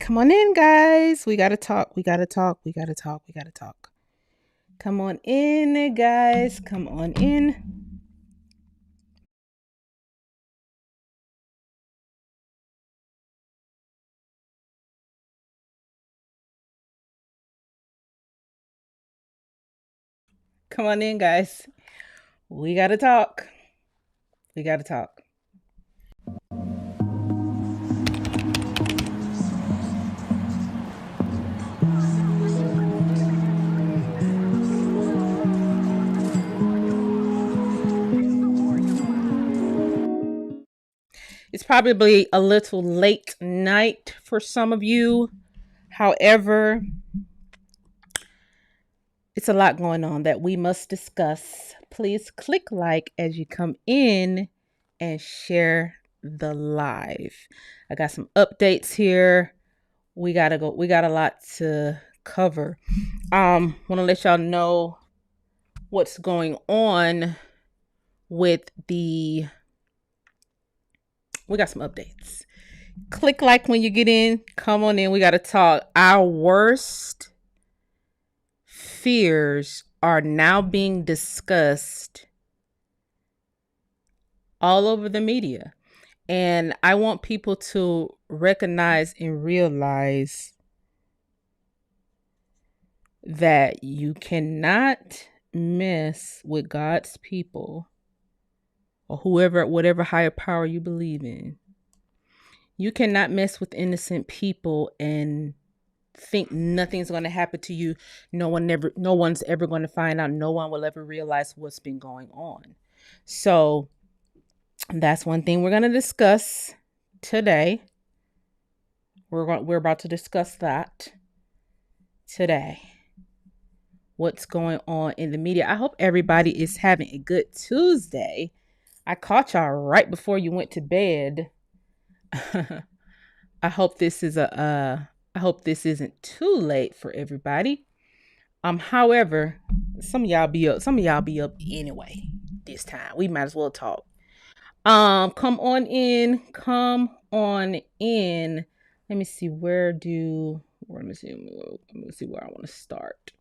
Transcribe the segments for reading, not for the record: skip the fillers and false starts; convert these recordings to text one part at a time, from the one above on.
Come on in, guys. We gotta talk. We gotta talk. We gotta talk. We gotta talk. Come on in, guys. Come on in. Come on in, guys. We gotta talk. We gotta talk. It's probably a little late night for some of you. However, it's a lot going on that we must discuss. Please click like as you come in and share the live. I got some updates here. We got a lot to cover. Want to let y'all know what's going on with we got some updates. Click like when you get in. Come on in. We got to talk. Our worst fears are now being discussed all over the media. And I want people to recognize and realize that you cannot mess with God's people or whatever higher power you believe in. You cannot mess with innocent people and think nothing's going to happen to you. No one's ever going to find out. No one will ever realize what's been going on. So that's one thing we're going to discuss today. We're about to discuss that today. What's going on in the media? I hope everybody is having a good Tuesday. I caught y'all right before you went to bed. I hope this isn't too late for everybody. However, some of y'all be up anyway this time. We might as well talk. Come on in. Let me see where I want to start.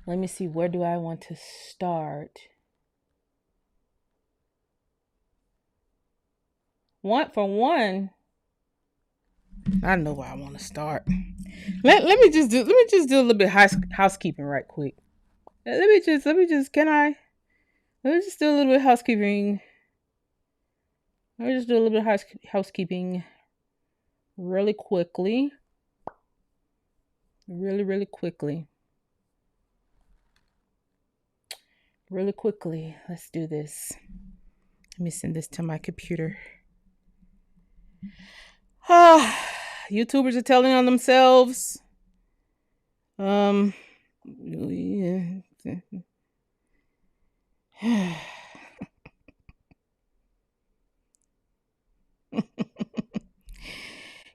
Let me see, where do I want to start? For one, I know where I want to start. Let me just do a little bit housekeeping right quick. Let me just do a little bit of housekeeping. Let me just do a little bit of housekeeping really quickly. Really quickly. Really quickly. Let's do this. Let me send this to my computer. YouTubers are telling on themselves. Yeah.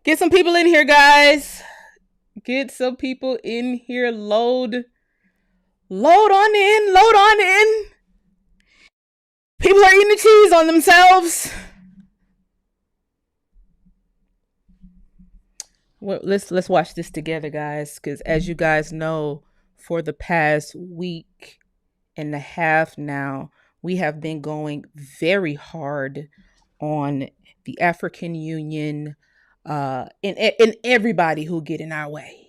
Get some people in here, guys. Get some people in here. Load on in. People are eating the cheese on themselves. Well, let's watch this together, guys, because as you guys know, for the past week and a half now, we have been going very hard on the African Union and everybody who get in our way.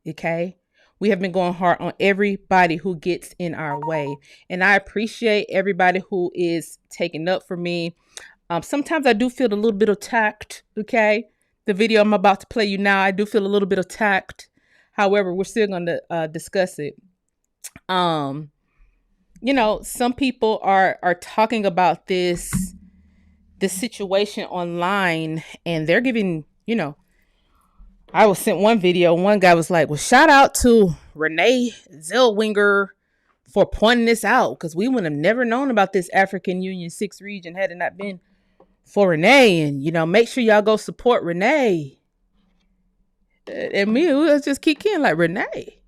Okay? We have been going hard on everybody who gets in our way. And I appreciate everybody who is taking up for me. Sometimes I do feel a little bit attacked, okay? The video I'm about to play you now, I do feel a little bit attacked. However, we're still going to discuss it. Some people are talking about this situation online, and they're giving, I was sent one video. One guy was like, well, shout out to Renee Zellweger for pointing this out, because we would have never known about this African Union 6th region had it not been for Renee. And, make sure y'all go support Renee. And me, we'll just keep in like, Renee.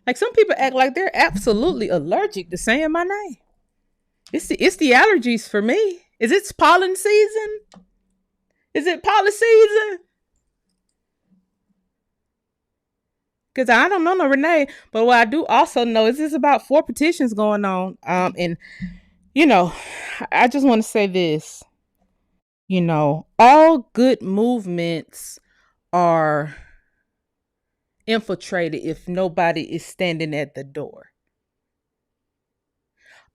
Like, some people act like they're absolutely allergic to saying my name. It's the allergies for me. Is it pollen season? Is it pollen season? because I don't know no Renee, but what I do also know is there's about 4 petitions going on. And you know, I just want to say this. You know, all good movements are infiltrated if nobody is standing at the door.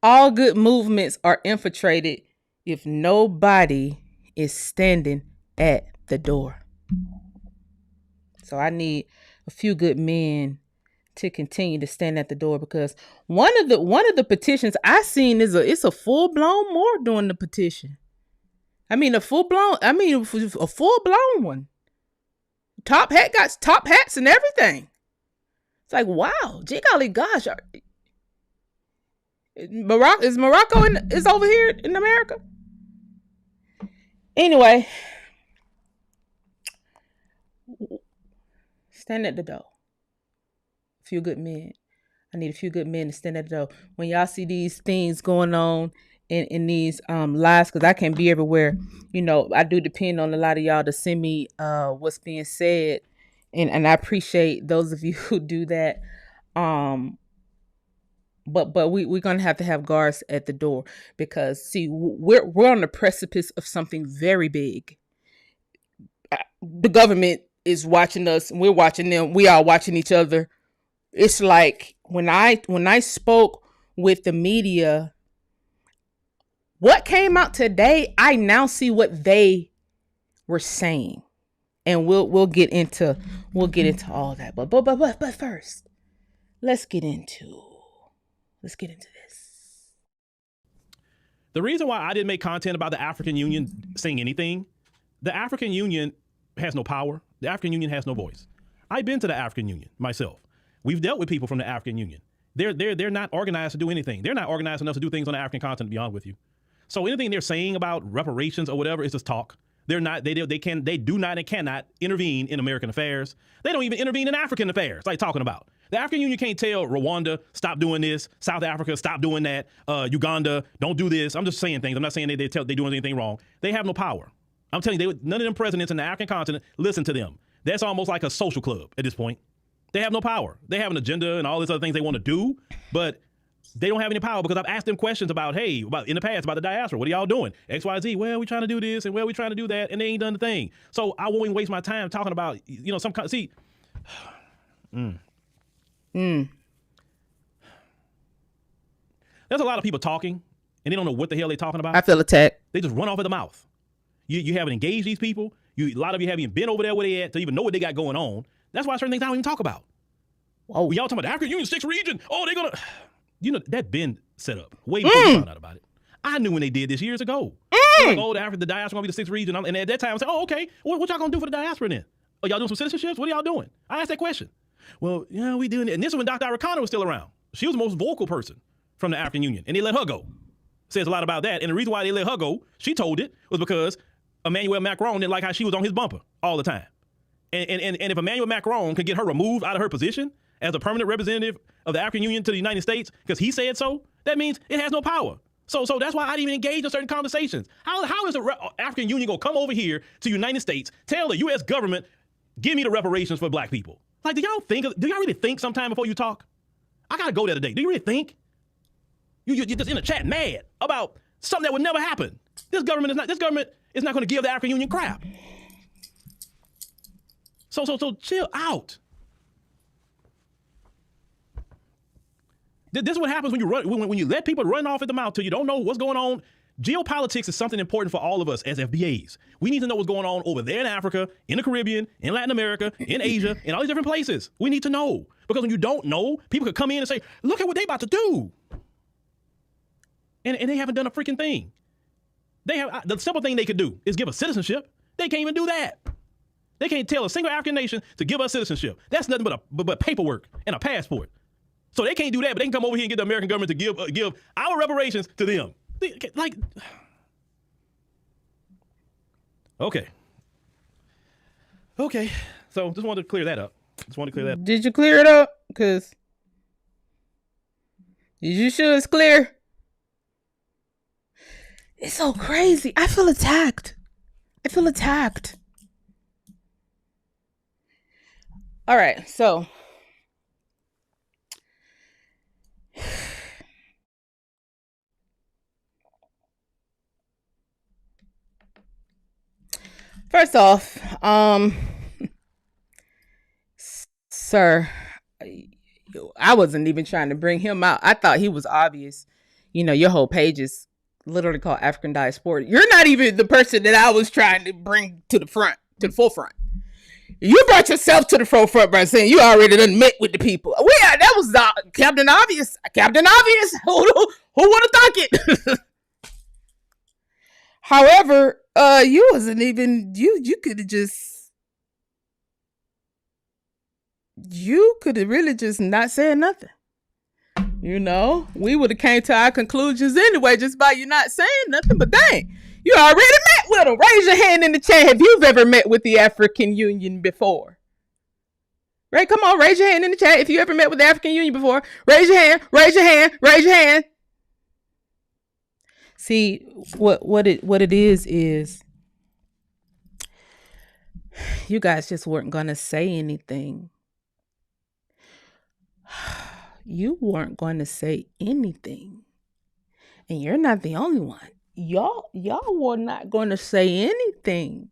All good movements are infiltrated if nobody is standing at the door. So I need a few good men to continue to stand at the door, because one of the petitions I seen it's a full blown more during the petition. I mean a full blown one. Top hat got top hats and everything. It's like, wow, gee golly gosh. Morocco is over here in America? Anyway, stand at the door. A few good men. I need a few good men to stand at the door. When y'all see these things going on in these lives, because I can't be everywhere. You know, I do depend on a lot of y'all to send me what's being said. And I appreciate those of you who do that. But we're gonna have to have guards at the door, because see, we're on the precipice of something very big. The government is watching us, and we're watching them. We are watching each other. It's like when I spoke with the media, what came out today, I now see what they were saying, and we'll get into all that. But first, let's get into this. The reason why I didn't make content about the African Union saying anything, the African Union has no power. The African Union has no voice. I've been to the African Union myself. We've dealt with people from the African Union. They're not organized to do anything. They're not organized enough to do things on the African continent, to be honest with you. So anything they're saying about reparations or whatever is just talk. They're not. They do not and cannot intervene in American affairs. They don't even intervene in African affairs, like talking about. The African Union can't tell Rwanda, stop doing this. South Africa, stop doing that. Uganda, don't do this. I'm just saying things. I'm not saying they're doing anything wrong. They have no power. I'm telling you, none of them presidents in the African continent listen to them. That's almost like a social club at this point. They have no power. They have an agenda and all these other things they want to do, but they don't have any power, because I've asked them questions about in the past about the diaspora. What are y'all doing? X, Y, Z. Well, we're trying to do this, and we're trying to do that, and they ain't done the thing. So I won't even waste my time talking about, some kind of, see. There's a lot of people talking, and they don't know what the hell they're talking about. I feel attacked. They just run off at the mouth. You haven't engaged these people. A lot of you haven't even been over there where they at to even know what they got going on. That's why certain things I don't even talk about. Whoa. Y'all talking about the African Union 6th region. Oh, they're going to, that been set up way before you found out about it. I knew when they did this years ago. Like, the diaspora going to be the 6th region. And at that time I said, oh, okay. What y'all going to do for the diaspora then? Oh, y'all doing some citizenships? What are y'all doing? I asked that question. Well, yeah, we doing it. And this is when Dr. Arikana was still around. She was the most vocal person from the African Union, and they let her go. Says a lot about that. And the reason why they let her go, she told it, was because Emmanuel Macron didn't like how she was on his bumper all the time. And if Emmanuel Macron could get her removed out of her position as a permanent representative of the African Union to the United States, because he said so, that means it has no power. So that's why I didn't even engage in certain conversations. How is the African Union going to come over here to the United States, tell the U.S. government, give me the reparations for black people? Like, do y'all really think sometime before you talk? I got to go there today. Do you really think? You're just in the chat mad about something that would never happen. This government is not going to give the African Union crap. So chill out. This is what happens when you let people run off at the mouth till you don't know what's going on. Geopolitics is something important for all of us as FBAs. We need to know what's going on over there in Africa, in the Caribbean, in Latin America, in Asia, in all these different places. We need to know. Because when you don't know, people could come in and say, look at what they about to do. And they haven't done a freaking thing. The simple thing they could do is give us citizenship. They can't even do that. They can't tell a single African nation to give us citizenship. That's nothing but paperwork and a passport. So they can't do that, but they can come over here and get the American government to give our reparations to them. Like, okay. So just wanted to clear that up. Did you clear it up? Because you sure it's clear? It's so crazy. I feel attacked. All right, so First off, sir, I wasn't even trying to bring him out. I thought he was obvious. You know, your whole page is literally called African Diaspora. You're not even the person that I was trying to bring to the forefront. You brought yourself to the forefront by saying you already done met with the people. Well, yeah, that was Captain Obvious. Captain Obvious. Who would have thought it? However, you wasn't even, you could have just, you could have really just not said nothing. You know, we would have came to our conclusions anyway, just by you not saying nothing. But dang, you already met with them. Raise your hand in the chat if you've ever met with the African Union before. Right? Come on, raise your hand in the chat if you ever met with the African Union before. Raise your hand, raise your hand, raise your hand. See, what it is you guys just weren't going to say anything. You weren't going to say anything. And you're not the only one. Y'all were not going to say anything.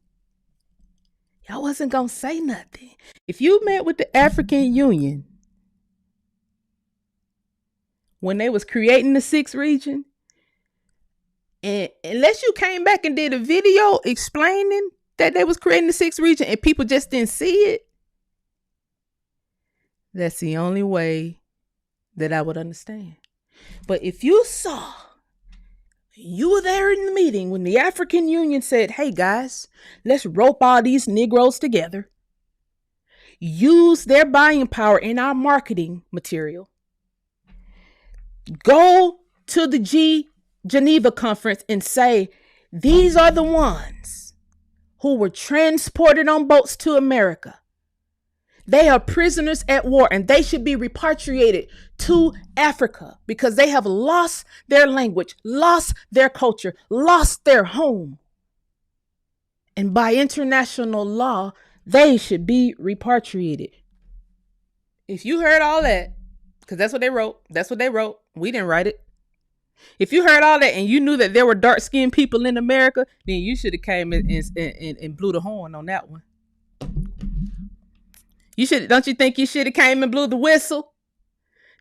Y'all wasn't going to say nothing. If you met with the African Union when they was creating the 6th region, and unless you came back and did a video explaining that they was creating the 6th region and people just didn't see it, that's the only way that I would understand. But if you saw, you were there in the meeting when the African Union said, hey guys, let's rope all these Negroes together, use their buying power in our marketing material, go to the Geneva conference and say, these are the ones who were transported on boats to America. They are prisoners at war and they should be repatriated to Africa because they have lost their language, lost their culture, lost their home. And by international law, they should be repatriated. If you heard all that, because that's what they wrote. We didn't write it. If you heard all that and you knew that there were dark-skinned people in America, then you should have came and blew the horn on that one. Don't you think you should have came and blew the whistle?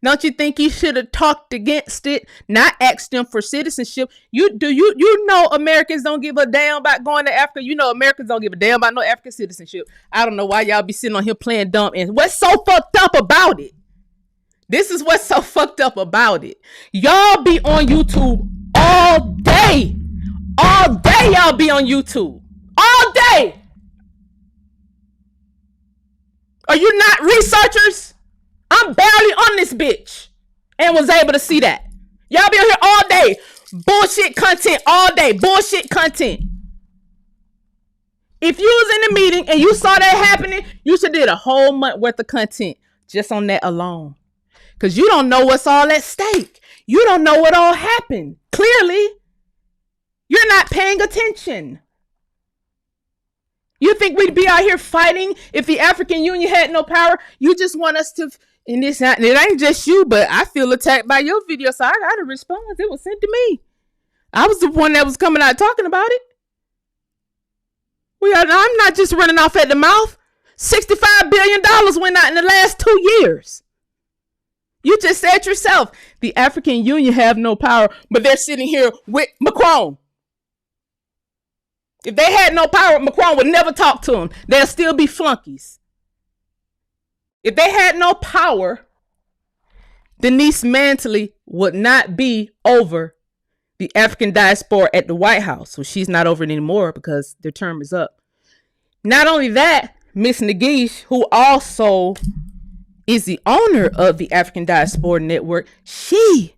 Don't you think you should have talked against it, not asked them for citizenship? You know Americans don't give a damn about going to Africa. You know Americans don't give a damn about no African citizenship. I don't know why y'all be sitting on here playing dumb. And what's so fucked up about it? This is what's so fucked up about it. Y'all be on YouTube all day. All day y'all be on YouTube. All day. Are you not researchers? I'm barely on this bitch and was able to see that. Y'all be on here all day. Bullshit content all day. Bullshit content. If you was in the meeting and you saw that happening, you should did a whole month worth of content just on that alone. Because you don't know what's all at stake. You don't know what all happened. Clearly, you're not paying attention. You think we'd be out here fighting if the African Union had no power? You just want us to, and it ain't just you, but I feel attacked by your video, so I got a response. It was sent to me. I was the one that was coming out talking about it. I'm not just running off at the mouth. $65 billion went out in the last 2 years. You just said yourself, the African Union have no power, but they're sitting here with Macron. If they had no power, Macron would never talk to them. They'll still be flunkies. If they had no power, Nese Mantley would not be over the African diaspora at the White House. So she's not over it anymore because their term is up. Not only that, Miss Nese, who also is the owner of the African Diaspora Network, she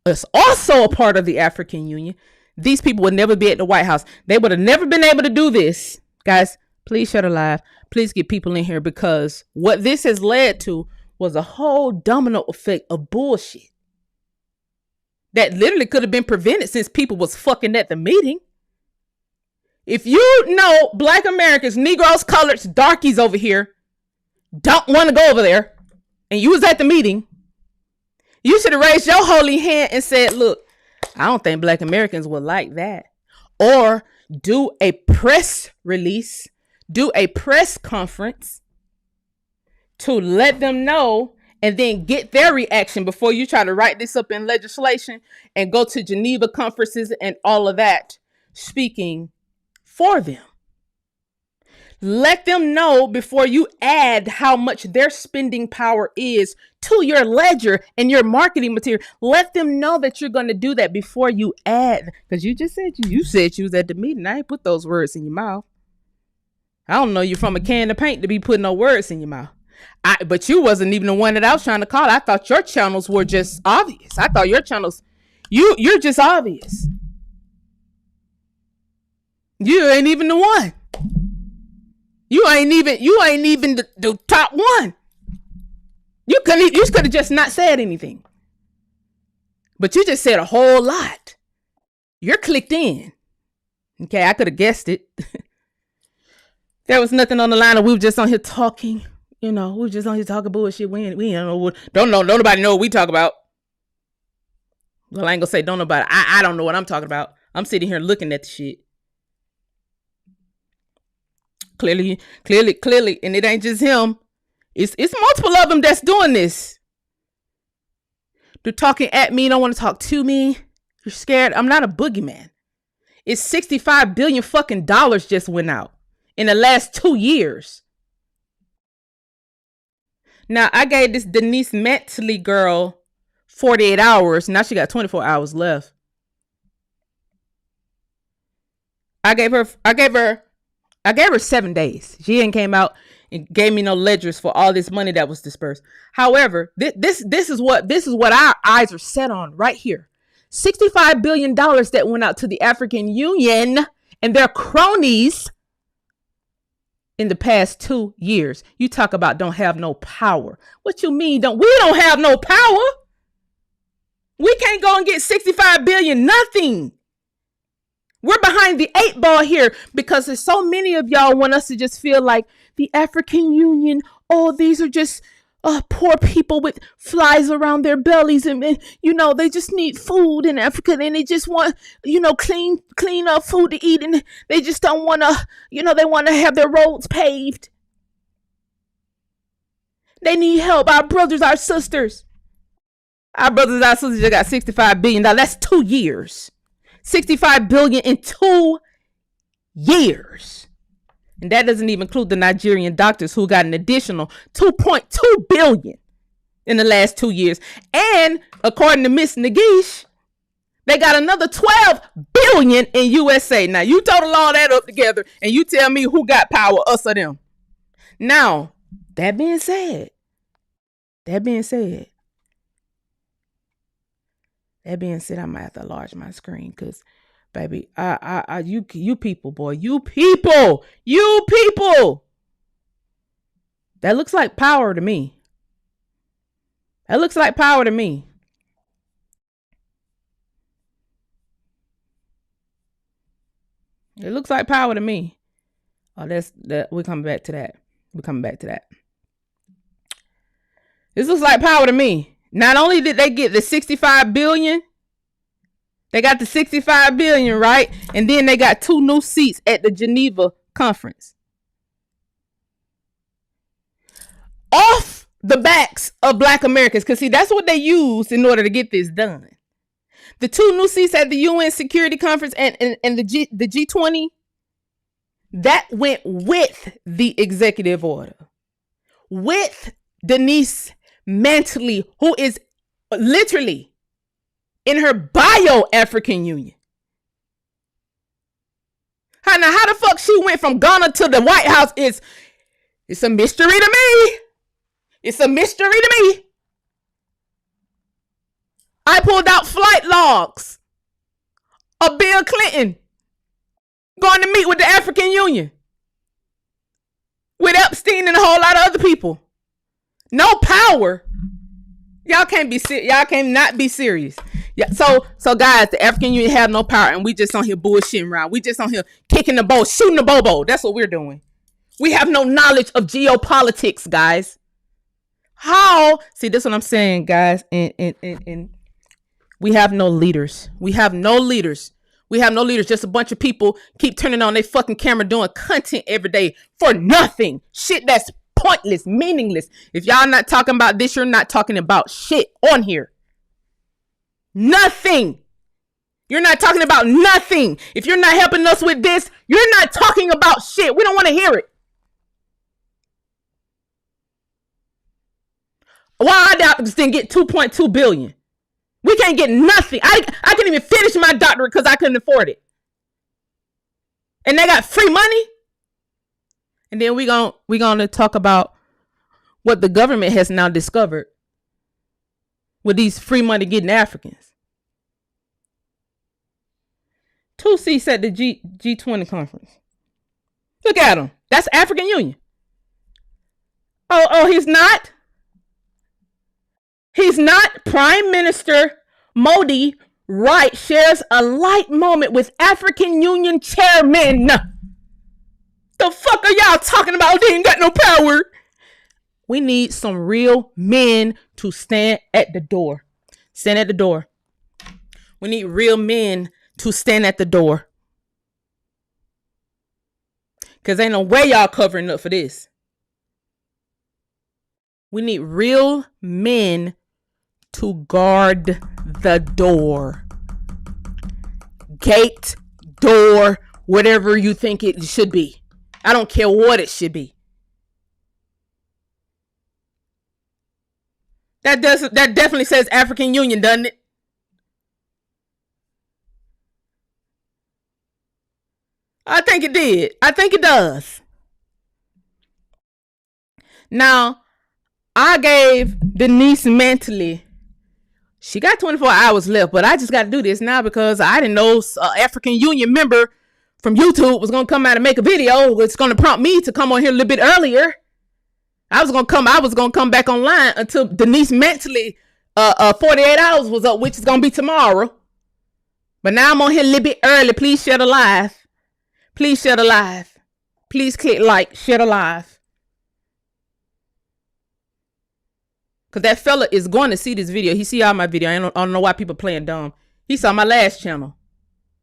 is also a part of the African Union. These people would never be at the White House. They would have never been able to do this. Guys, please share the live. Please get people in here because what this has led to was a whole domino effect of bullshit that literally could have been prevented since people was fucking at the meeting. If you know Black Americans, Negroes, coloreds, darkies over here don't want to go over there and you was at the meeting, you should have raised your holy hand and said, look, I don't think Black Americans would like that. Or do a press release, do a press conference to let them know, and then get their reaction before you try to write this up in legislation and go to Geneva conferences and all of that, speaking for them. Let them know before you add how much their spending power is to your ledger and your marketing material. Let them know that you're going to do that before you add, because you just said you was at the meeting. I ain't put those words in your mouth. I don't know you from a can of paint to be putting no words in your mouth. But you wasn't even the one that I was trying to call. I thought your channels were just obvious. I thought your channels, you're just obvious. You ain't even the one. You ain't even the top one. You could have just not said anything. But you just said a whole lot. You're clicked in. Okay, I could have guessed it. There was nothing on the line, and we were just on here talking. We were just on here talking bullshit. We don't know don't nobody know what we talk about. Well, I ain't gonna say don't nobody. I don't know what I'm talking about. I'm sitting here looking at the shit. Clearly, and it ain't just him. It's multiple of them that's doing this. They're talking at me, don't want to talk to me. You're scared. I'm not a boogeyman. It's $65 billion fucking dollars just went out in the last 2 years. Now, I gave this Denise Mentally girl 48 hours. Now she got 24 hours left. I gave her 7 days. She ain't came out and gave me no ledgers for all this money that was dispersed. However, this is what our eyes are set on right here. $65 billion that went out to the African Union and their cronies in the past 2 years. You talk about don't have no power. What you mean? We don't have no power? We can't go and get 65 billion, nothing. We're behind the 8 ball here because there's so many of y'all want us to just feel like the African Union, these are just poor people with flies around their bellies and they just need food in Africa and they just want, clean food to eat, and they just don't want to, they want to have their roads paved. They need help. Our brothers, our sisters. Our brothers, our sisters just got $65 billion. That's 2 years. 65 billion in 2 years. And that doesn't even include the Nigerian doctors who got an additional 2.2 billion in the last 2 years. And according to Miss Nagish, they got another 12 billion in USA. Now you total all that up together and you tell me who got power, us or them. Now, that being said, I might have to enlarge my screen because, baby, you people, boy, you people. That looks like power to me. It looks like power to me. Oh, we're coming back to that. This looks like power to me. Not only did they get the 65 billion, they got the 65 billion, right? And then they got 2 new seats at the Geneva conference. Off the backs of Black Americans. Because see, that's what they used in order to get this done. The 2 new seats at the UN Security Conference and the G20, that went with the executive order. With Denise Mentally, who is literally in her bio African Union. How the fuck she went from Ghana to the White House it's a mystery to me. I pulled out flight logs of Bill Clinton going to meet with the African Union with Epstein and a whole lot of other people. No power. Y'all can't not be serious. Yeah. So guys, the African Union have no power, and we just on here bullshitting around. We just on here kicking the ball, shooting the bobo. That's what we're doing. We have no knowledge of geopolitics, guys. How? See, that's what I'm saying, guys. And we have no leaders. We We have no leaders, just a bunch of people keep turning on their fucking camera doing content every day for nothing. Shit that's pointless, meaningless. If y'all not talking about this, you're not talking about shit on here. Nothing. You're not talking about nothing. If you're not helping us with this, you're not talking about shit. We don't want to hear it. Why our doctors didn't get 2.2 billion? We can't get nothing. I couldn't even finish my doctorate because I couldn't afford it. And they got free money. And then we gonna talk about what the government has now discovered with these free money getting Africans. 2 seats at the G20 conference. Look at him. That's African Union. Oh, he's not? He's not. Prime Minister Modi, right, shares a light moment with African Union chairman. The fuck are y'all talking about? They ain't got no power. We need some real men to stand at the door. Stand at the door. We need real men to stand at the door. Because ain't no way y'all covering up for this. We need real men to guard the door. Gate, door, whatever you think it should be. I don't care what it should be. That definitely says African Union, doesn't it? I think it did. I think it does. Now, I gave Denise mentally. She got 24 hours left, but I just got to do this now because I didn't know African Union member from YouTube was going to come out and make a video. It's going to prompt me to come on here a little bit earlier. I was going to come back online until Denise mentally 48 hours was up, which is going to be tomorrow. But now I'm on here a little bit early. Please share the live. Please share the live. Please click like, share the live. Because that fella is going to see this video. He see all my video. I don't know why people playing dumb. He saw my last channel.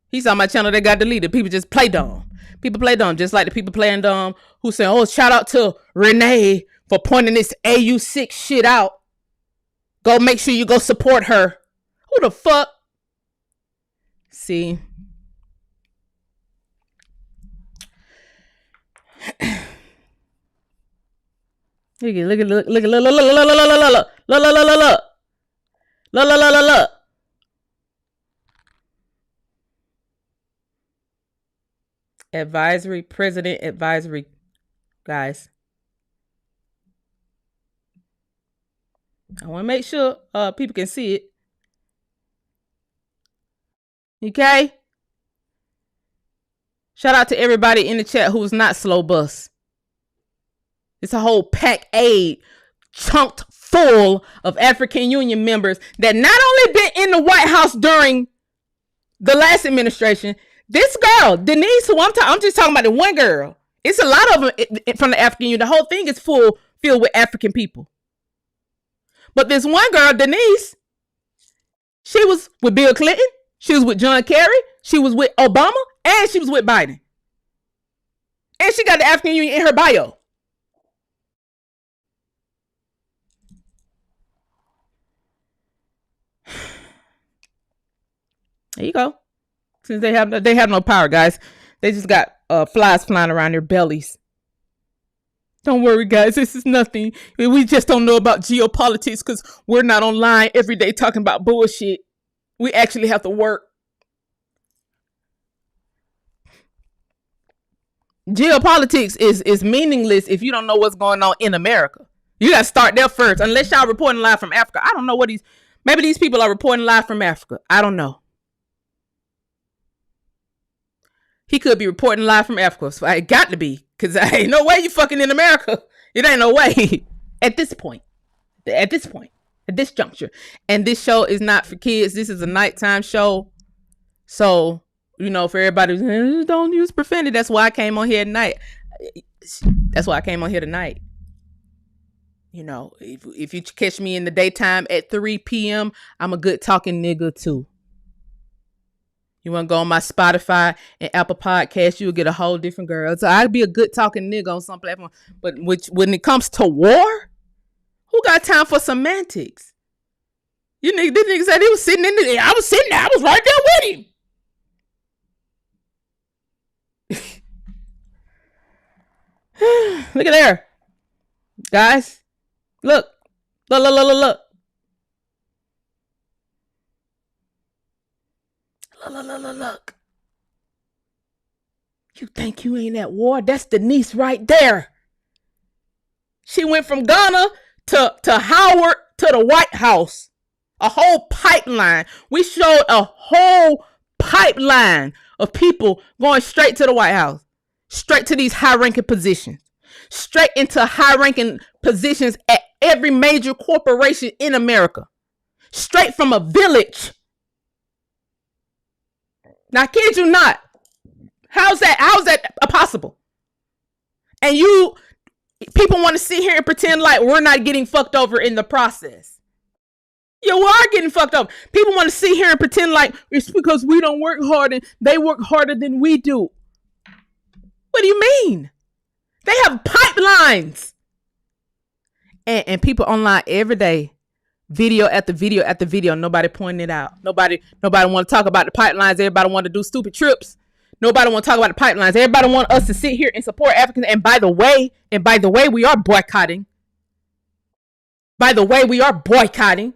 He saw my channel that got deleted. People just play dumb. People play dumb. Just like the people playing dumb who say, oh, shout out to Renee for pointing this AU6 shit out. Go make sure you go support her. Who the fuck? See. Look. Advisory, president advisory, guys. I want to make sure people can see it. Okay? Shout out to everybody in the chat who's not slow bus. It's a whole pack aid chunked full of African Union members that not only been in the White House during the last administration. This girl, Denise, who I'm just talking about the one girl. It's a lot of them from the African Union. The whole thing is filled with African people. But this one girl, Denise, she was with Bill Clinton. She was with John Kerry. She was with Obama. And she was with Biden. And she got the African Union in her bio. There you go. Since they have no power, guys. They just got flies flying around their bellies. Don't worry, guys. This is nothing. We just don't know about geopolitics because we're not online every day talking about bullshit. We actually have to work. Geopolitics is meaningless if you don't know what's going on in America. You got to start there first. Unless y'all reporting live from Africa. I don't know what maybe these people are reporting live from Africa. I don't know. He could be reporting live from Africa. So it got to be. Because ain't no way you fucking in America. It ain't no way. At this point. At this juncture. And this show is not for kids. This is a nighttime show. So, you know, for everybody who's don't use profanity. That's why I came on here tonight. You know, if you catch me in the daytime at 3 p.m., I'm a good talking nigga too. You want to go on my Spotify and Apple Podcast, you'll get a whole different girl. So I'd be a good talking nigga on some platform. But when it comes to war, who got time for semantics? This nigga said he was sitting in there. I was sitting there. I was right there with him. Look at there. Guys, look. Look. Look. You think you ain't at war? That's the niece right there. She went from Ghana to Howard to the White House. A whole pipeline. We showed a whole pipeline of people going straight to the White House. Straight to these high-ranking positions. Straight into high-ranking positions at every major corporation in America. Straight from a village. Now, I kid you not. How's that possible? And people want to sit here and pretend like we're not getting fucked over in the process. Yeah, we are getting fucked up. People want to sit here and pretend like it's because we don't work hard and they work harder than we do. What do you mean? They have pipelines. And people online every day, video after video after video, nobody pointing it out. Nobody want to talk about the pipelines. Everybody want to do stupid trips. Nobody want to talk about the pipelines. Everybody want us to sit here and support Africans. And by the way, we are boycotting. By the way, we are boycotting.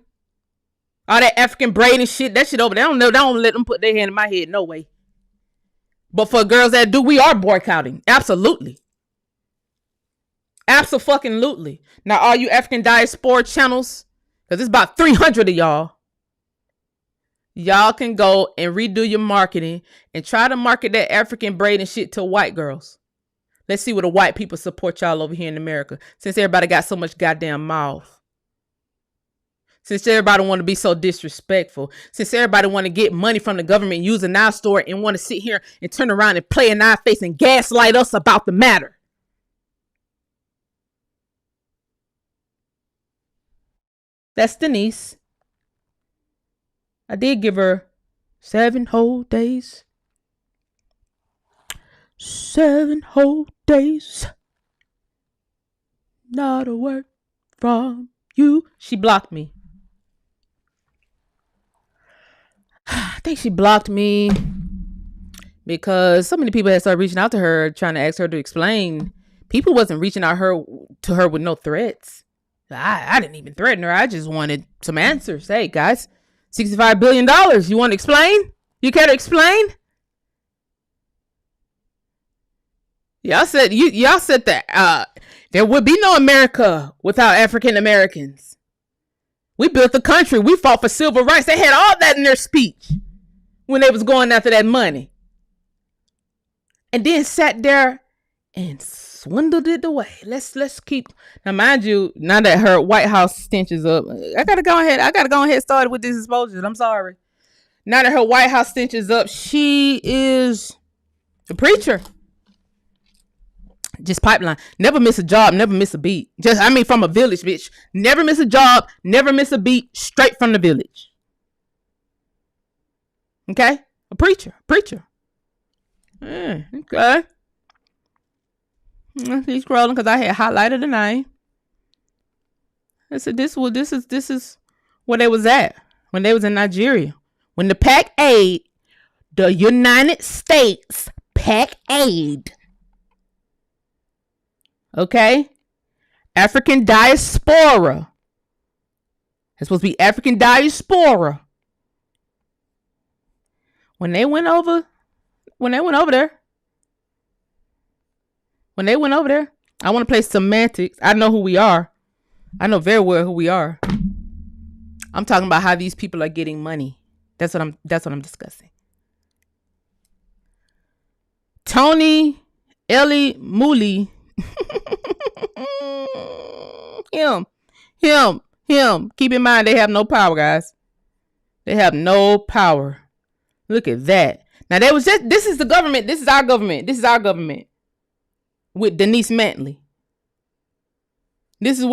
All that African braid and shit, that shit over there. Don't let them put their hand in my head. No way. But for girls that do, we are boycotting. Absolutely. Absolutely. Now, all you African diaspora channels, because it's about 300 of y'all, y'all can go and redo your marketing and try to market that African braid and shit to white girls. Let's see what the white people support y'all over here in America, since everybody got so much goddamn mouth. Since everybody want to be so disrespectful. Since everybody want to get money from the government using our story and want to sit here and turn around and play in our face and gaslight us about the matter. That's Denise. I did give her 7 whole days. 7 whole days. Not a word from you. She blocked me. I think she blocked me because so many people had started reaching out to her, trying to ask her to explain. People wasn't reaching out to her with no threats. I didn't even threaten her. I just wanted some answers. Hey, guys, $65 billion. You want to explain? You care to explain? Y'all said that there would be no America without African Americans. We built the country. We fought for civil rights. They had all that in their speech when they was going after that money. And then sat there and swindled it away. Let's keep. Now, mind you, now that her White House stench is up, I gotta go ahead and start with this exposure. I'm sorry. Now that her White House stench is up, she is a preacher. Just pipeline. Never miss a job. Never miss a beat. From a village, bitch. Never miss a job. Never miss a beat. Straight from the village. Okay? A preacher. Yeah, okay. He's scrolling because I had highlighted the name. I said this is where they was at when they was in Nigeria. When the PAC aid, the United States PAC aid. Okay? African diaspora. It's supposed to be African diaspora. When they went over there, I want to play semantics. I know who we are. I know very well who we are. I'm talking about how these people are getting money. That's what I'm discussing. Tony Elumelu. Him. Keep in mind, they have no power, guys. They have no power. Look at that. Now, this is the government. This is our government. With Denise Mantley. This is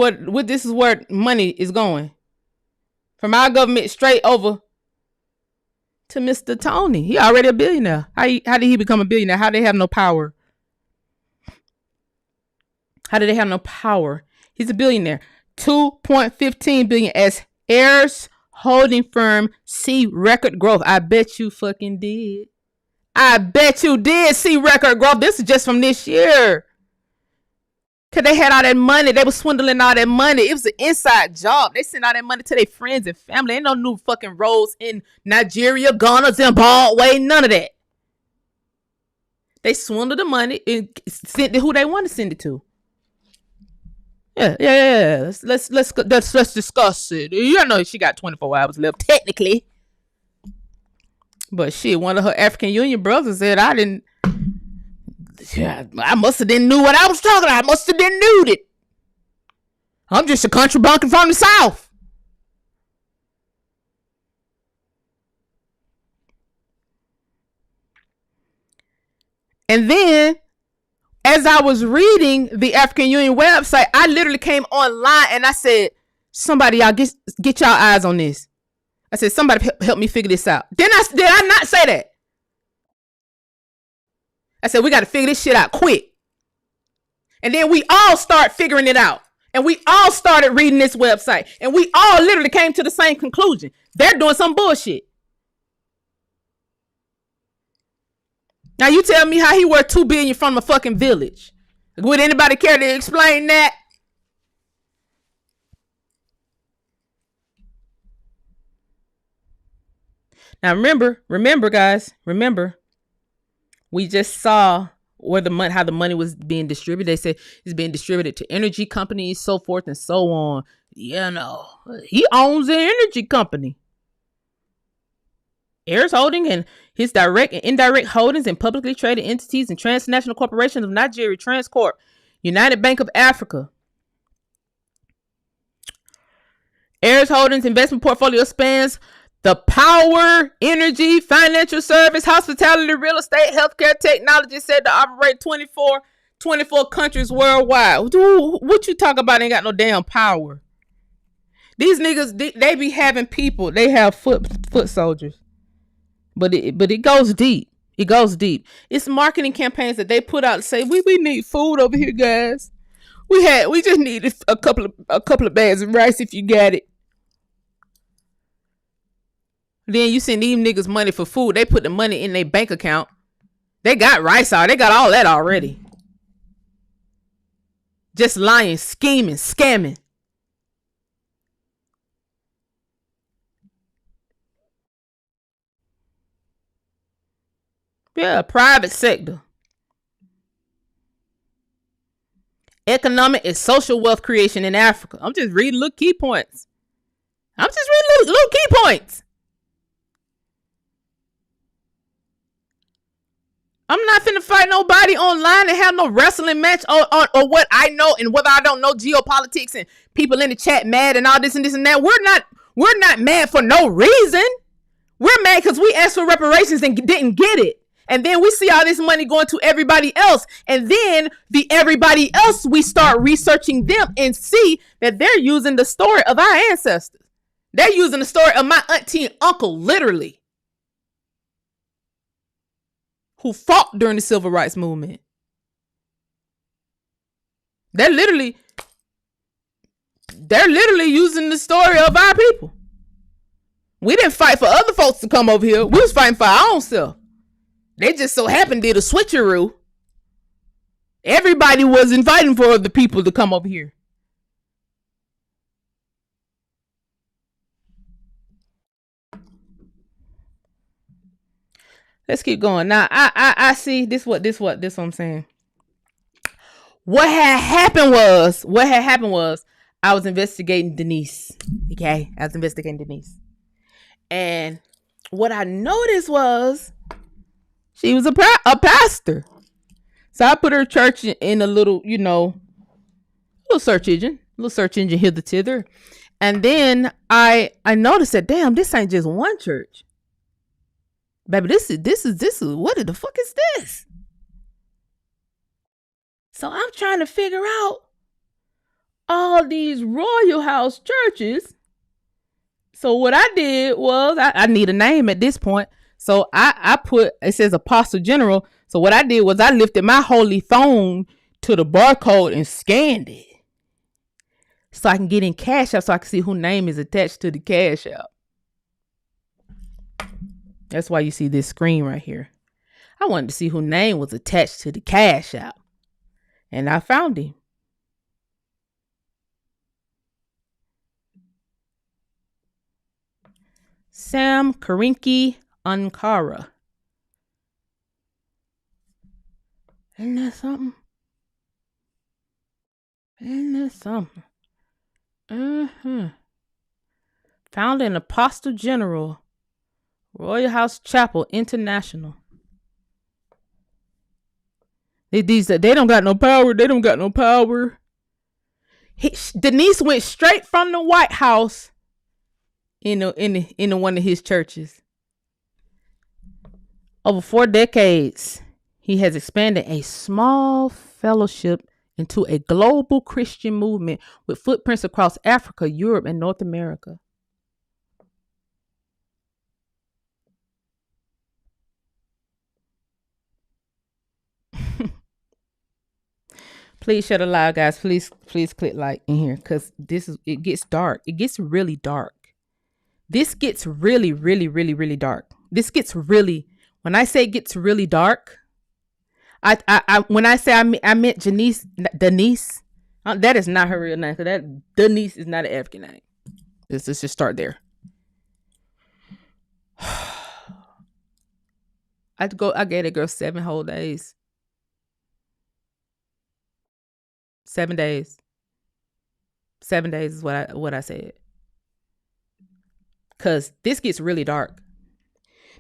where money is going. From our government straight over to Mr. Tony. He already a billionaire. How did he become a billionaire? How did they have no power? How did they have no power? He's a billionaire. 2.15 billion as heirs holding firm see record growth. I bet you fucking did. I bet you did see record growth. This is just from this year. Because they had all that money. They were swindling all that money. It was an inside job. They sent all that money to their friends and family. Ain't no new fucking roles in Nigeria, Ghana, Zimbabwe, none of that. They swindled the money and sent it who they want to send it to. Yeah. Let's discuss it. You know she got 24 hours left, technically. But shit, one of her African Union brothers said, I must have didn't knew what I was talking about. I must have didn't knew it. I'm just a country bumpkin from the South. And then, as I was reading the African Union website, I literally came online and I said, somebody, y'all get y'all eyes on this. I said, somebody help me figure this out. Did I not say that? I said, we got to figure this shit out quick. And then we all start figuring it out. And we all started reading this website. And we all literally came to the same conclusion. They're doing some bullshit. Now you tell me how he worth $2 billion from a fucking village. Would anybody care to explain that? Now remember guys, we just saw how the money was being distributed. They said it's being distributed to energy companies, so forth and so on. You know, he owns an energy company. Heirs Holding and his direct and indirect holdings in publicly traded entities and transnational corporations of Nigeria, Transcorp, United Bank of Africa. Heirs Holdings investment portfolio spans the power, energy, financial service, hospitality, real estate, healthcare, technology, said to operate 24 countries worldwide. Dude, what you talk about ain't got no damn power. These niggas, they be having people. They have foot soldiers. But it goes deep. It goes deep. It's marketing campaigns that they put out to say, we need food over here, guys. We just need a couple of bags of rice if you got it. Then you send these niggas money for food. They put the money in their bank account. They got rice out. They got all that already. Just lying, scheming, scamming. Yeah, private sector. Economic and social wealth creation in Africa. I'm just reading little key points. Little key points. I'm not finna fight nobody online and have no wrestling match on what I know and whether I don't know geopolitics and people in the chat mad and all this and this and that. We're not mad for no reason. We're mad because we asked for reparations and didn't get it. And then we see all this money going to everybody else. And then everybody else, we start researching them and see that they're using the story of our ancestors. They're using the story of my auntie and uncle, literally, who fought during the civil rights movement. They're literally using the story of our people. We didn't fight for other folks to come over here. We was fighting for our own self. They just so happened did a switcheroo. Everybody was inviting for other people to come over here. Let's keep going. Now, I see this what I'm saying. What had happened was I was investigating Nese. Okay, I was investigating Nese. And what I noticed was she was a pastor. So I put her church in a little, little search engine hither thither. And then I noticed that, damn, this ain't just one church. Baby, this is what the fuck is this? So I'm trying to figure out all these royal house churches. So what I did was, I need a name at this point. So I put, it says Apostle General. So what I did was I lifted my holy phone to the barcode and scanned it, so I can get in Cash App, so I can see whose name is attached to the Cash App. That's why you see this screen right here. I wanted to see whose name was attached to the Cash App, and I found him. Sam Karinki Ankara. Isn't that something? Isn't that something? Found in Apostle General, Royal House Chapel International. They don't got no power. They don't got no power. Denise went straight from the White House in one of his churches. Over 4 decades, he has expanded a small fellowship into a global Christian movement with footprints across Africa, Europe, and North America. Please share the live, guys. Please click like in here, because it gets dark. It gets really dark. This gets really, really, really, really dark. This gets really, when I say it gets really dark, when I say I meant Denise, that is not her real name. So that Denise is not an African name. Let's just start there. I gave that girl 7 whole days. 7 days. 7 days is what I said. Cause this gets really dark.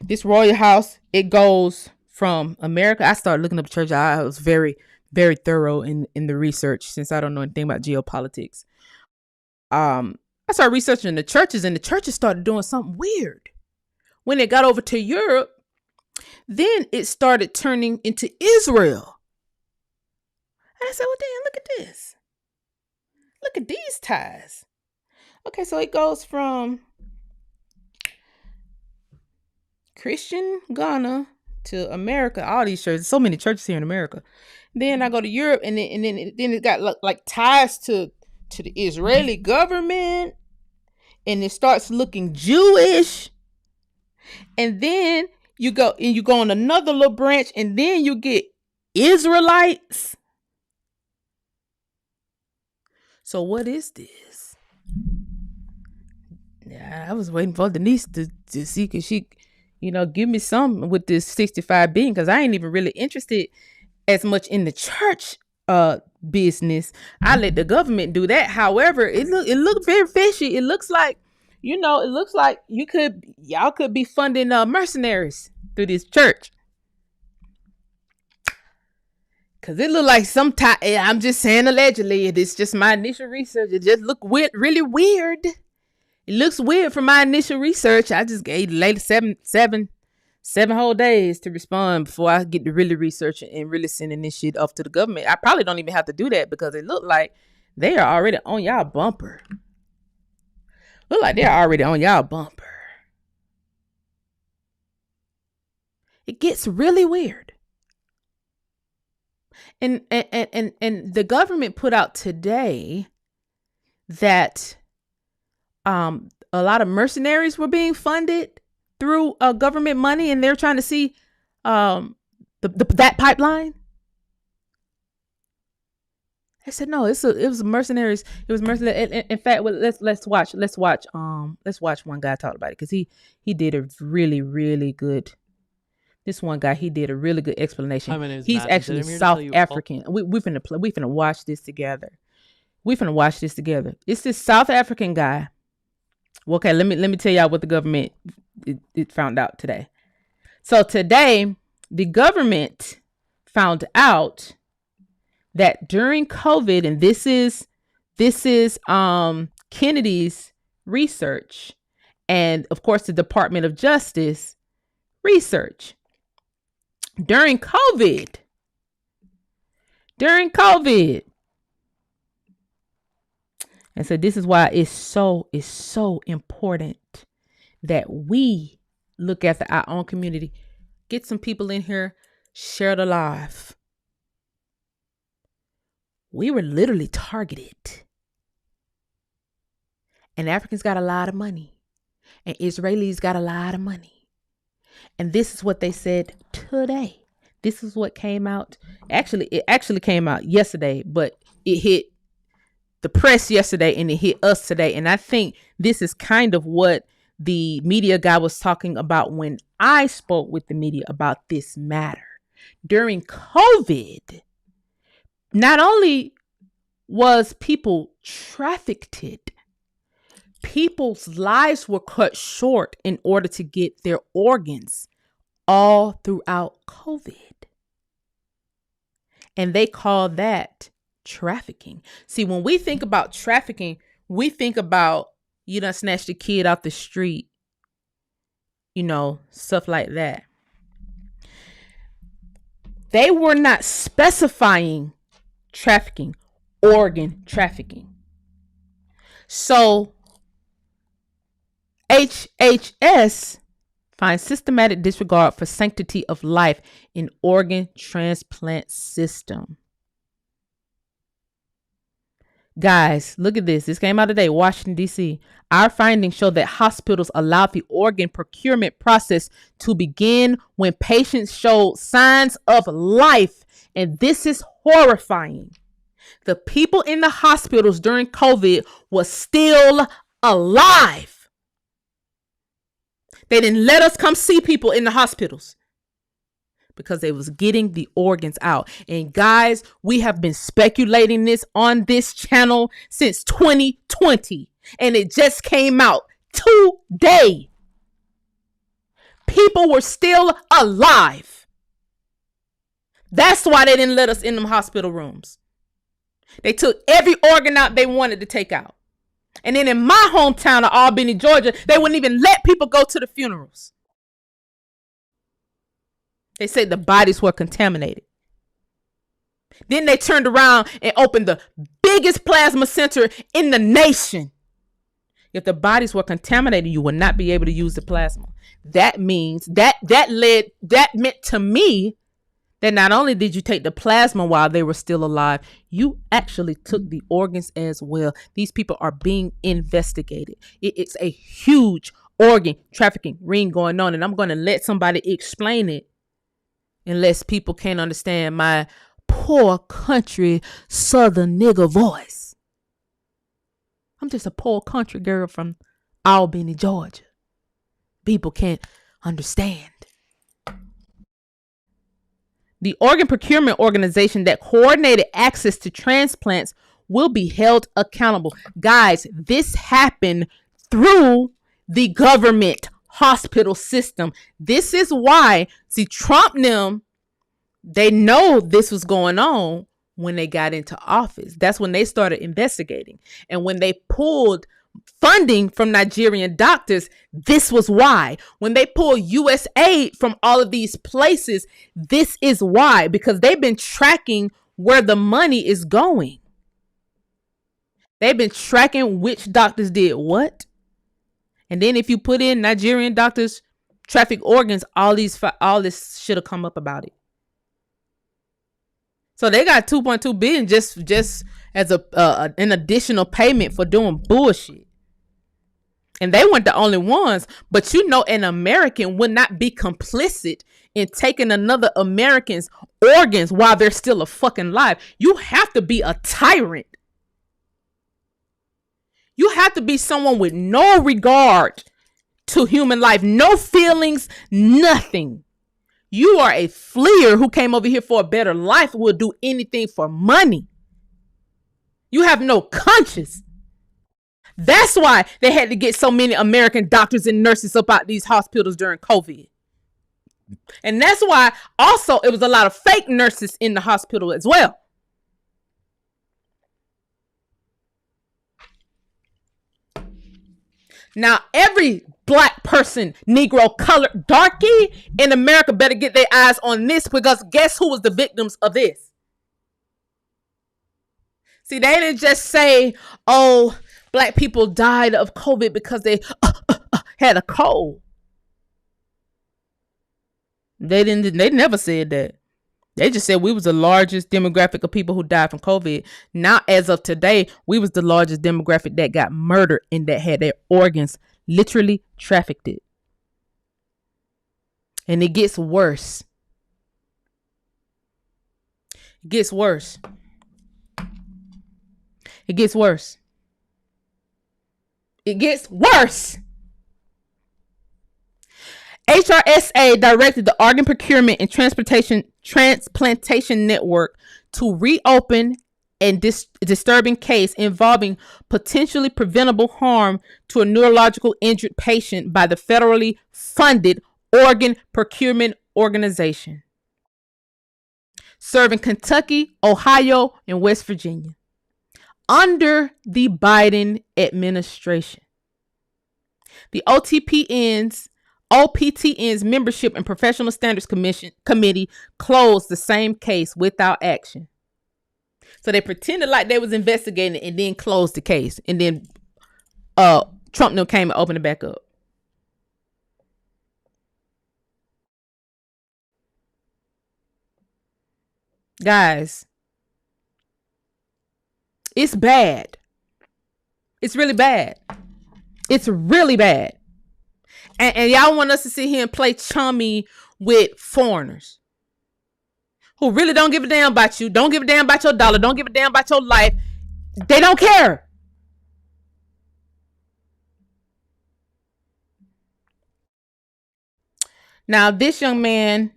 This Royal House, it goes from America. I started looking up church. I was very, very thorough in the research, since I don't know anything about geopolitics. I started researching the churches, and the churches started doing something weird. When it got over to Europe, then it started turning into Israel. And I said, well, damn, look at this. Look at these ties. Okay, so it goes from Christian Ghana to America. All these churches, so many churches here in America. Then I go to Europe, and then it got like ties to the Israeli government, and it starts looking Jewish. And then you go on another little branch, and then you get Israelites. So what is this? Yeah, I was waiting for Denise to see, could she, give me something with this 65 billion, because I ain't even really interested as much in the church business. I let the government do that. However, it looked very fishy. It looks like, y'all could be funding mercenaries through this church. Cause it looked like I'm just saying allegedly. It's just my initial research. It just looked really weird. It looks weird from my initial research. I just gave the lady seven whole days to respond before I get to really research and really sending this shit off to the government. I probably don't even have to do that, because it looked like they are already on y'all bumper. Look like they're already on y'all bumper. It gets really weird. And the government put out today that a lot of mercenaries were being funded through government money, and they're trying to see that pipeline. I said no, it was mercenaries. It was mercenaries. In fact, let's watch one guy talk about it, because he did a really, really good. This one guy, he did a really good explanation. He's actually South African. We finna watch this together. It's this South African guy. Well, okay, let me tell y'all what the government it found out today. So today, the government found out that during COVID, and this is Kennedy's research, and of course the Department of Justice research. During COVID, and so this is why it's so important that we look after our own community. Get some people in here, share the live. We were literally targeted. And Africans got a lot of money. And Israelis got a lot of money. And this is what they said today. This is what came out. It actually came out yesterday, but it hit the press yesterday and it hit us today. And I think this is kind of what the media guy was talking about when I spoke with the media about this matter. During COVID, not only was people trafficked, people's lives were cut short in order to get their organs all throughout COVID. And they call that trafficking. See, when we think about trafficking, we think about you done snatched a kid out the street, stuff like that. They were not specifying trafficking, organ trafficking. So HHS finds systematic disregard for sanctity of life in organ transplant system. Guys, look at this. This came out today, Washington, D.C. Our findings show that hospitals allowed the organ procurement process to begin when patients showed signs of life. And this is horrifying. The people in the hospitals during COVID were still alive. They didn't let us come see people in the hospitals because they was getting the organs out. And guys, we have been speculating this on this channel since 2020. And it just came out today. People were still alive. That's why they didn't let us in them hospital rooms. They took every organ out they wanted to take out. And then in my hometown of Albany, Georgia, they wouldn't even let people go to the funerals. They said the bodies were contaminated. Then they turned around and opened the biggest plasma center in the nation. If the bodies were contaminated, you would not be able to use the plasma. That means that meant to me that not only did you take the plasma while they were still alive, you actually took the organs as well. These people are being investigated. It's a huge organ trafficking ring going on, and I'm going to let somebody explain it unless people can't understand my poor country southern nigger voice. I'm just a poor country girl from Albany, Georgia. People can't understand. The organ procurement organization that coordinated access to transplants will be held accountable. Guys, this happened through the government hospital system. This is why, see, Trump and them, they know this was going on when they got into office. That's when they started investigating. And when they pulled funding from Nigerian doctors, this was why. When they pull U.S. aid from all of these places, this is why. Because they've been tracking where the money is going. They've been tracking which doctors did what. And then if you put in Nigerian doctors traffic organs, all this should have come up about it. So they got 2.2 billion just as an additional payment for doing bullshit. And they weren't the only ones, but an American would not be complicit in taking another American's organs while they're still a fucking alive. You have to be a tyrant. You have to be someone with no regard to human life, no feelings, nothing. You are a fleer who came over here for a better life, who will do anything for money. You have no conscience. That's why they had to get so many American doctors and nurses up out these hospitals during COVID. And that's why also it was a lot of fake nurses in the hospital as well. Now, every black person, Negro, colored, darky in America better get their eyes on this, because guess who was the victims of this? See, they didn't just say, oh, black people died of COVID because they had a cold. They never said that. They just said we was the largest demographic of people who died from COVID. Now, as of today, we was the largest demographic that got murdered and that had their organs literally trafficked. And it gets worse. It gets worse. It gets worse. It gets worse. HRSA directed the Organ Procurement and Transplantation Network to reopen a disturbing case involving potentially preventable harm to a neurological injured patient by the federally funded Organ Procurement Organization, serving Kentucky, Ohio, and West Virginia under the Biden administration. The OPTN's Membership and Professional Standards Committee closed the same case without action. So they pretended like they was investigating and then closed the case. And then Trump came and opened it back up. Guys, it's bad. It's really bad. It's really bad. And y'all want us to sit here and play chummy with foreigners who really don't give a damn about you, don't give a damn about your dollar, don't give a damn about your life. They don't care. Now, this young man,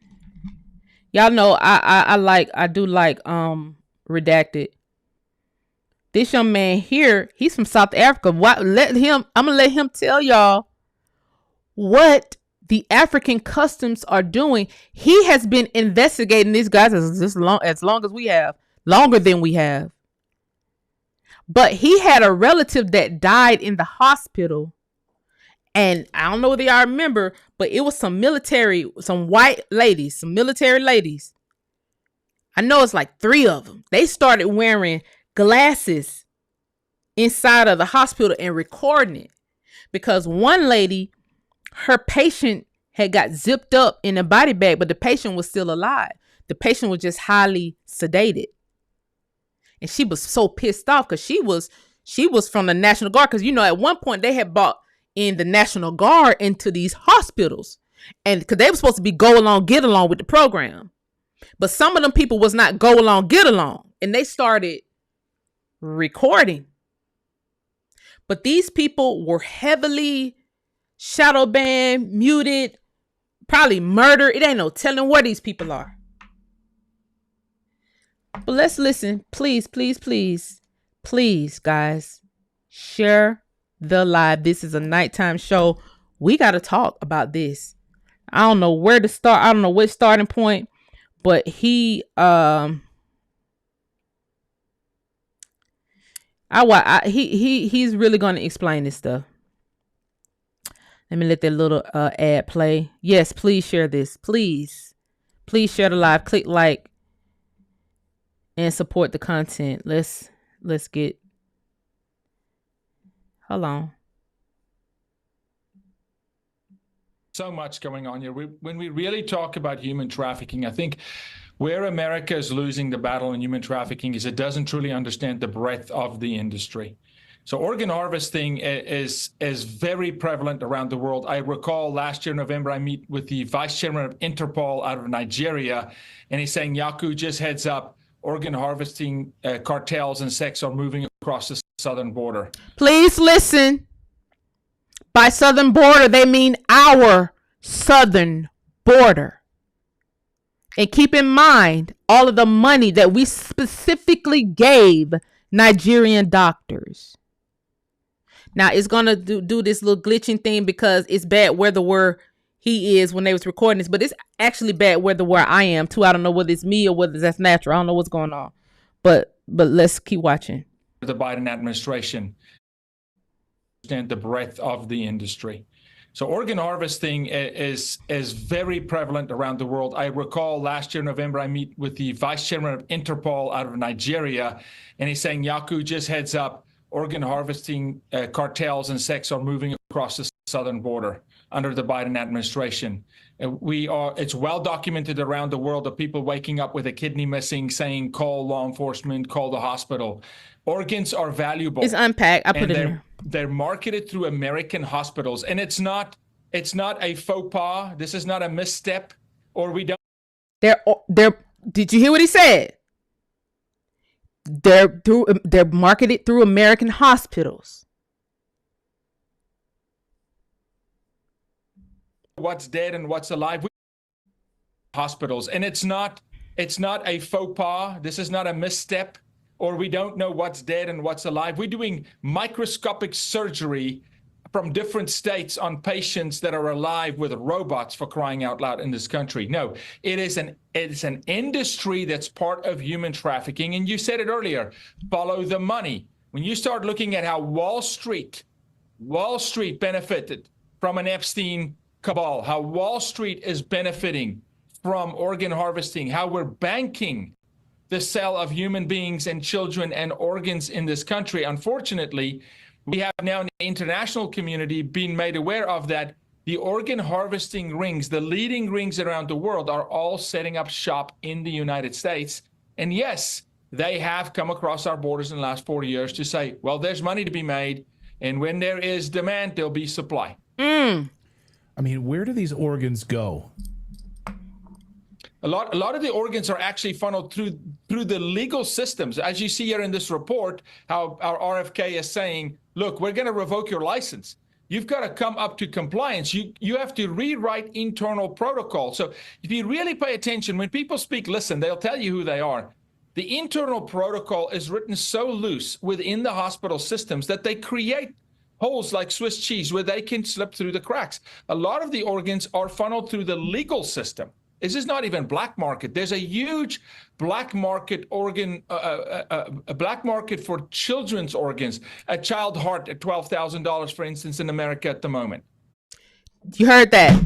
y'all know I do like Redacted. This young man here, he's from South Africa. I'm gonna let him tell y'all what the African customs are doing. He has been investigating these guys as long as we have, longer than we have. But he had a relative that died in the hospital. And I don't know whether y'all remember, but it was some military ladies. I know it's like 3 of them. They started wearing glasses inside of the hospital and recording it. Because one lady, her patient had got zipped up in a body bag, but the patient was still alive. The patient was just highly sedated. And she was so pissed off because she was from the National Guard. Because, at one point they had brought in the National Guard into these hospitals. And because they were supposed to be get along with the program. But some of them people was not get along. And they started recording. But these people were heavily shadow banned, muted, probably murdered. It ain't no telling where these people are. But let's listen. Please, guys, share the live. This is a nighttime show. We got to talk about this. I don't know where to start. I don't know which starting point, but he's really going to explain this stuff. Let me let that little ad play. Yes, please share this. Please share the live. Click like and support the content. Let's get. Hold on. So much going on here. When we really talk about human trafficking, I think where America is losing the battle in human trafficking is it doesn't truly understand the breadth of the industry. So organ harvesting is very prevalent around the world. I recall last year in November, I meet with the vice chairman of Interpol out of Nigeria, and he's saying, Yaku, just heads up, organ harvesting cartels and sects are moving across the southern border. Please listen. By southern border, they mean our southern border. And keep in mind all of the money that we specifically gave Nigerian doctors. Now, it's going to do this little glitching thing because it's bad where he is when they was recording this. But it's actually bad where I am, too. I don't know whether it's me or whether that's natural. I don't know what's going on. But let's keep watching. The Biden administration understand the breadth of the industry. So organ harvesting is very prevalent around the world. I recall last year in November, I meet with the vice chairman of Interpol out of Nigeria, and he's saying, Yaku, just heads up, organ harvesting cartels and sects are moving across the southern border under the Biden administration. It's well documented around the world of people waking up with a kidney missing, saying, call law enforcement, call the hospital. Organs are valuable. It's Unpacked. I put it in there. They're marketed through American hospitals, and it's not a faux pas. This is not a misstep, or we don't. Did you hear what he said? They're marketed through American hospitals. What's dead and what's alive. Hospitals, and it's not a faux pas. This is not a misstep, or we don't know what's dead and what's alive. We're doing microscopic surgery from different states on patients that are alive with robots, for crying out loud, in this country. No, it's an industry that's part of human trafficking. And you said it earlier, follow the money. When you start looking at how Wall Street benefited from an Epstein cabal, how Wall Street is benefiting from organ harvesting, how we're banking the sale of human beings and children and organs in this country. Unfortunately, we have now in the international community been made aware of that. The organ harvesting rings, the leading rings around the world, are all setting up shop in the United States. And yes, they have come across our borders in the last 4 years to say, well, there's money to be made, and when there is demand, there'll be supply. I mean, where do these organs go? A lot of the organs are actually funneled through the legal systems. As you see here in this report, how our RFK is saying, look, we're going to revoke your license. You've got to come up to compliance. You have to rewrite internal protocol. So if you really pay attention, when people speak, listen, they'll tell you who they are. The internal protocol is written so loose within the hospital systems that they create holes like Swiss cheese where they can slip through the cracks. A lot of the organs are funneled through the legal system. This is not even black market. There's a huge black market a black market for children's organs. A child heart at $12,000, for instance, in America at the moment. You heard that.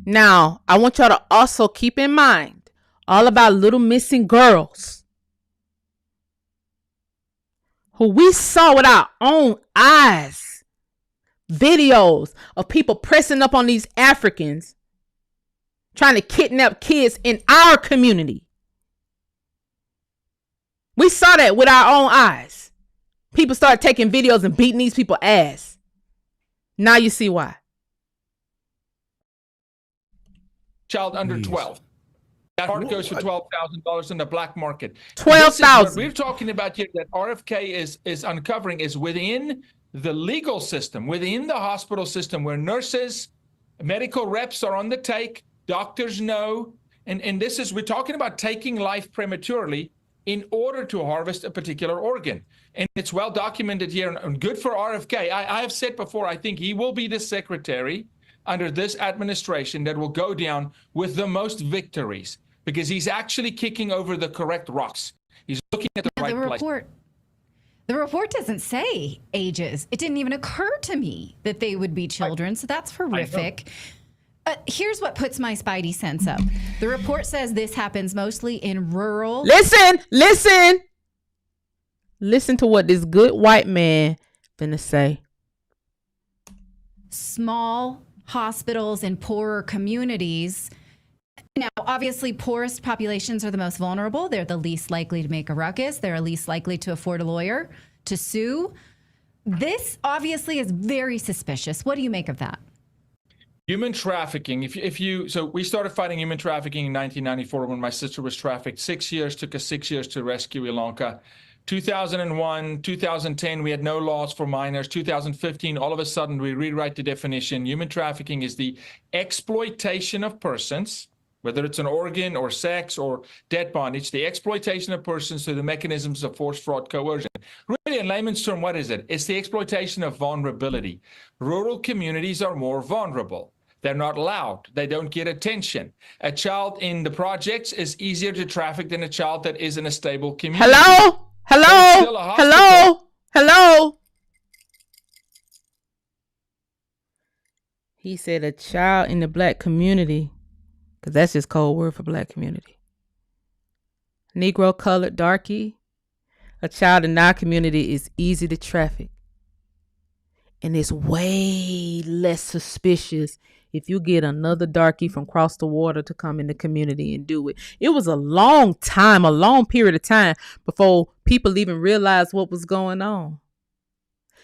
Now, I want y'all to also keep in mind all about little missing girls who we saw with our own eyes. Videos of people pressing up on these Africans trying to kidnap kids in our community. We saw that with our own eyes. People started taking videos and beating these people's ass. Now you see why. Child under 12. That heart goes for $12,000 in the black market. $12,000. What we're talking about here that RFK is uncovering is within the legal system, within the hospital system, where nurses, medical reps are on the take. Doctors know, and this is, we're talking about taking life prematurely in order to harvest a particular organ. And it's well documented here and good for RFK. I have said before, I think he will be the secretary under this administration that will go down with the most victories because he's actually kicking over the correct rocks. He's looking at the right place. The report doesn't say ages. It didn't even occur to me that they would be children, so that's horrific. Here's what puts my spidey sense up. The report says this happens mostly in rural. Listen to what this good white man finna say. Small hospitals in poorer communities. Now, obviously, poorest populations are the most vulnerable. They're the least likely to make a ruckus. They're least likely to afford a lawyer, to sue. This obviously is very suspicious. What do you make of that? Human trafficking, so we started fighting human trafficking in 1994 when my sister was trafficked. 6 years, took us 6 years to rescue Ilanka. 2001, 2010, we had no laws for minors. 2015, all of a sudden, we rewrite the definition. Human trafficking is the exploitation of persons, whether it's an organ or sex or debt bondage, the exploitation of persons through the mechanisms of force, fraud, coercion. Really, in layman's term, what is it? It's the exploitation of vulnerability. Rural communities are more vulnerable. They're not loud. They don't get attention. A child in the projects is easier to traffic than a child that is in a stable community. Hello. He said a child in the black community, because that's just code word for black community. Negro, colored, darky. A child in our community is easy to traffic. And it's way less suspicious if you get another darkie from across the water to come in the community and do it. It was a long period of time before people even realized what was going on.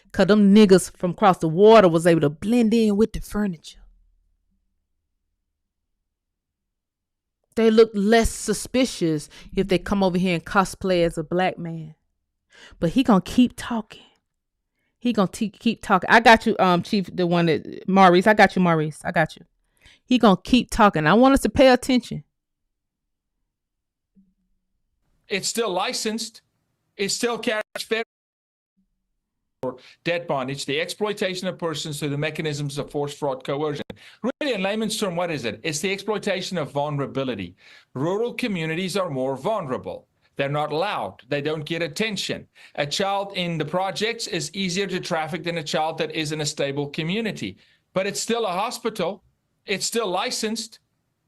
Because them niggas from across the water was able to blend in with the furniture. They look less suspicious if they come over here and cosplay as a black man. But he gonna keep talking. He gonna keep talking. I got you, Chief, the one that, Maurice. I got you, Maurice. I got you. He gonna keep talking. I want us to pay attention. It's still licensed. It still carries federal debt bondage, the exploitation of persons through the mechanisms of force, fraud, coercion. Really, in layman's term, what is it? It's the exploitation of vulnerability. Rural communities are more vulnerable. They're not loud. They don't get attention. A child in the projects is easier to traffic than a child that is in a stable community. But it's still a hospital. It's still licensed.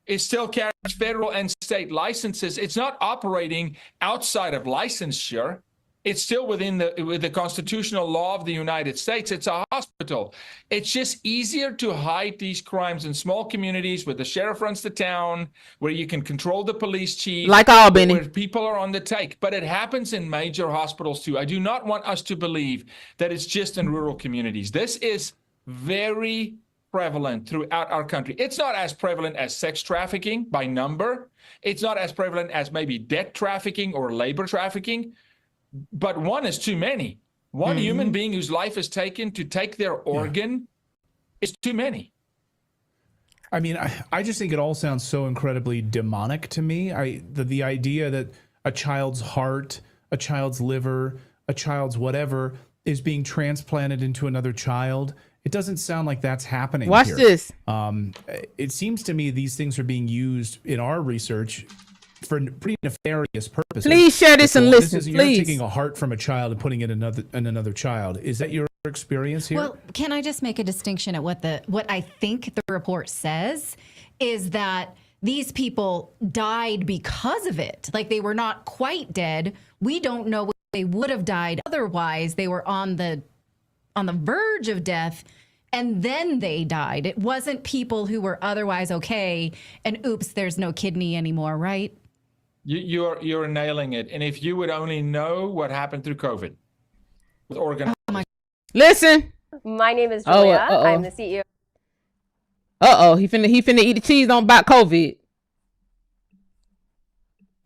It still carries federal and state licenses. It's not operating outside of licensure. It's still within the constitutional law of the United States. It's a hospital. It's just easier to hide these crimes in small communities where the sheriff runs the town, where you can control the police chief. Like Albany. Where people are on the take. But it happens in major hospitals too. I do not want us to believe that it's just in rural communities. This is very prevalent throughout our country. It's not as prevalent as sex trafficking by number. It's not as prevalent as maybe debt trafficking or labor trafficking. But one is too many. One human being whose life is taken to take their organ is too many. I mean, I just think it all sounds so incredibly demonic to me. The idea that a child's heart, a child's liver, a child's whatever is being transplanted into another child. It doesn't sound like that's happening. Watch here. this. It seems to me these things are being used in our research for pretty nefarious purposes. Please share this and listen, You're please. taking a heart from a child and putting it in another child. Is that your experience here? Well, can I just make a distinction at what I think the report says is that these people died because of it. Like, they were not quite dead. We don't know if they would have died otherwise. They were on the verge of death, and then they died. It wasn't people who were otherwise okay, and oops, there's no kidney anymore, right? You're nailing it. And if you would only know what happened through COVID with organ. Listen. My name is Julia. I'm the CEO. He finna eat the cheese on about COVID.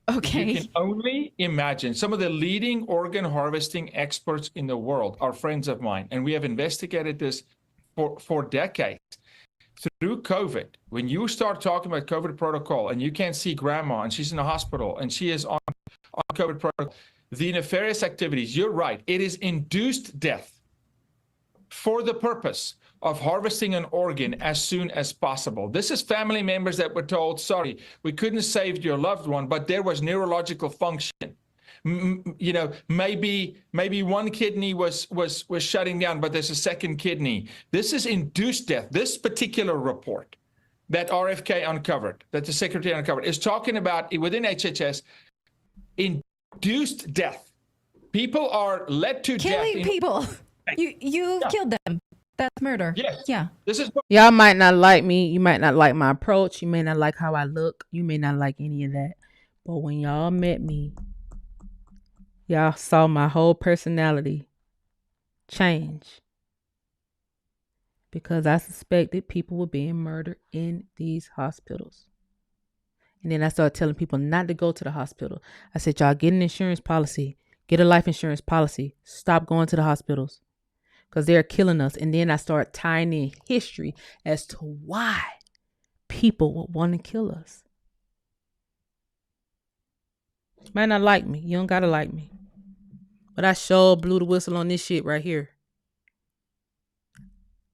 Okay. You can only imagine. Some of the leading organ harvesting experts in the world are friends of mine, and we have investigated this for decades. Through COVID, when you start talking about COVID protocol and you can't see grandma and she's in the hospital and she is on COVID protocol, the nefarious activities, you're right, it is induced death for the purpose of harvesting an organ as soon as possible. This is family members that were told, sorry, we couldn't save your loved one, but there was neurological function. You know, maybe one kidney was shutting down, but there's a second kidney. This is induced death. This particular report that RFK uncovered, that the secretary uncovered, is talking about within HHS induced death. People are led to killing death. People. You killed them. That's murder. Yes. Yeah. This is Y'all might not like me. You might not like my approach. You may not like how I look. You may not like any of that. But when y'all met me, y'all saw my whole personality change. Because I suspected people were being murdered in these hospitals. And then I started telling people not to go to the hospital. I said, y'all get an insurance policy. Get a life insurance policy. Stop going to the hospitals. Because they're killing us. And then I start tying in history as to why people would want to kill us. You might not like me. You don't got to like me. But I sure blew the whistle on this shit right here.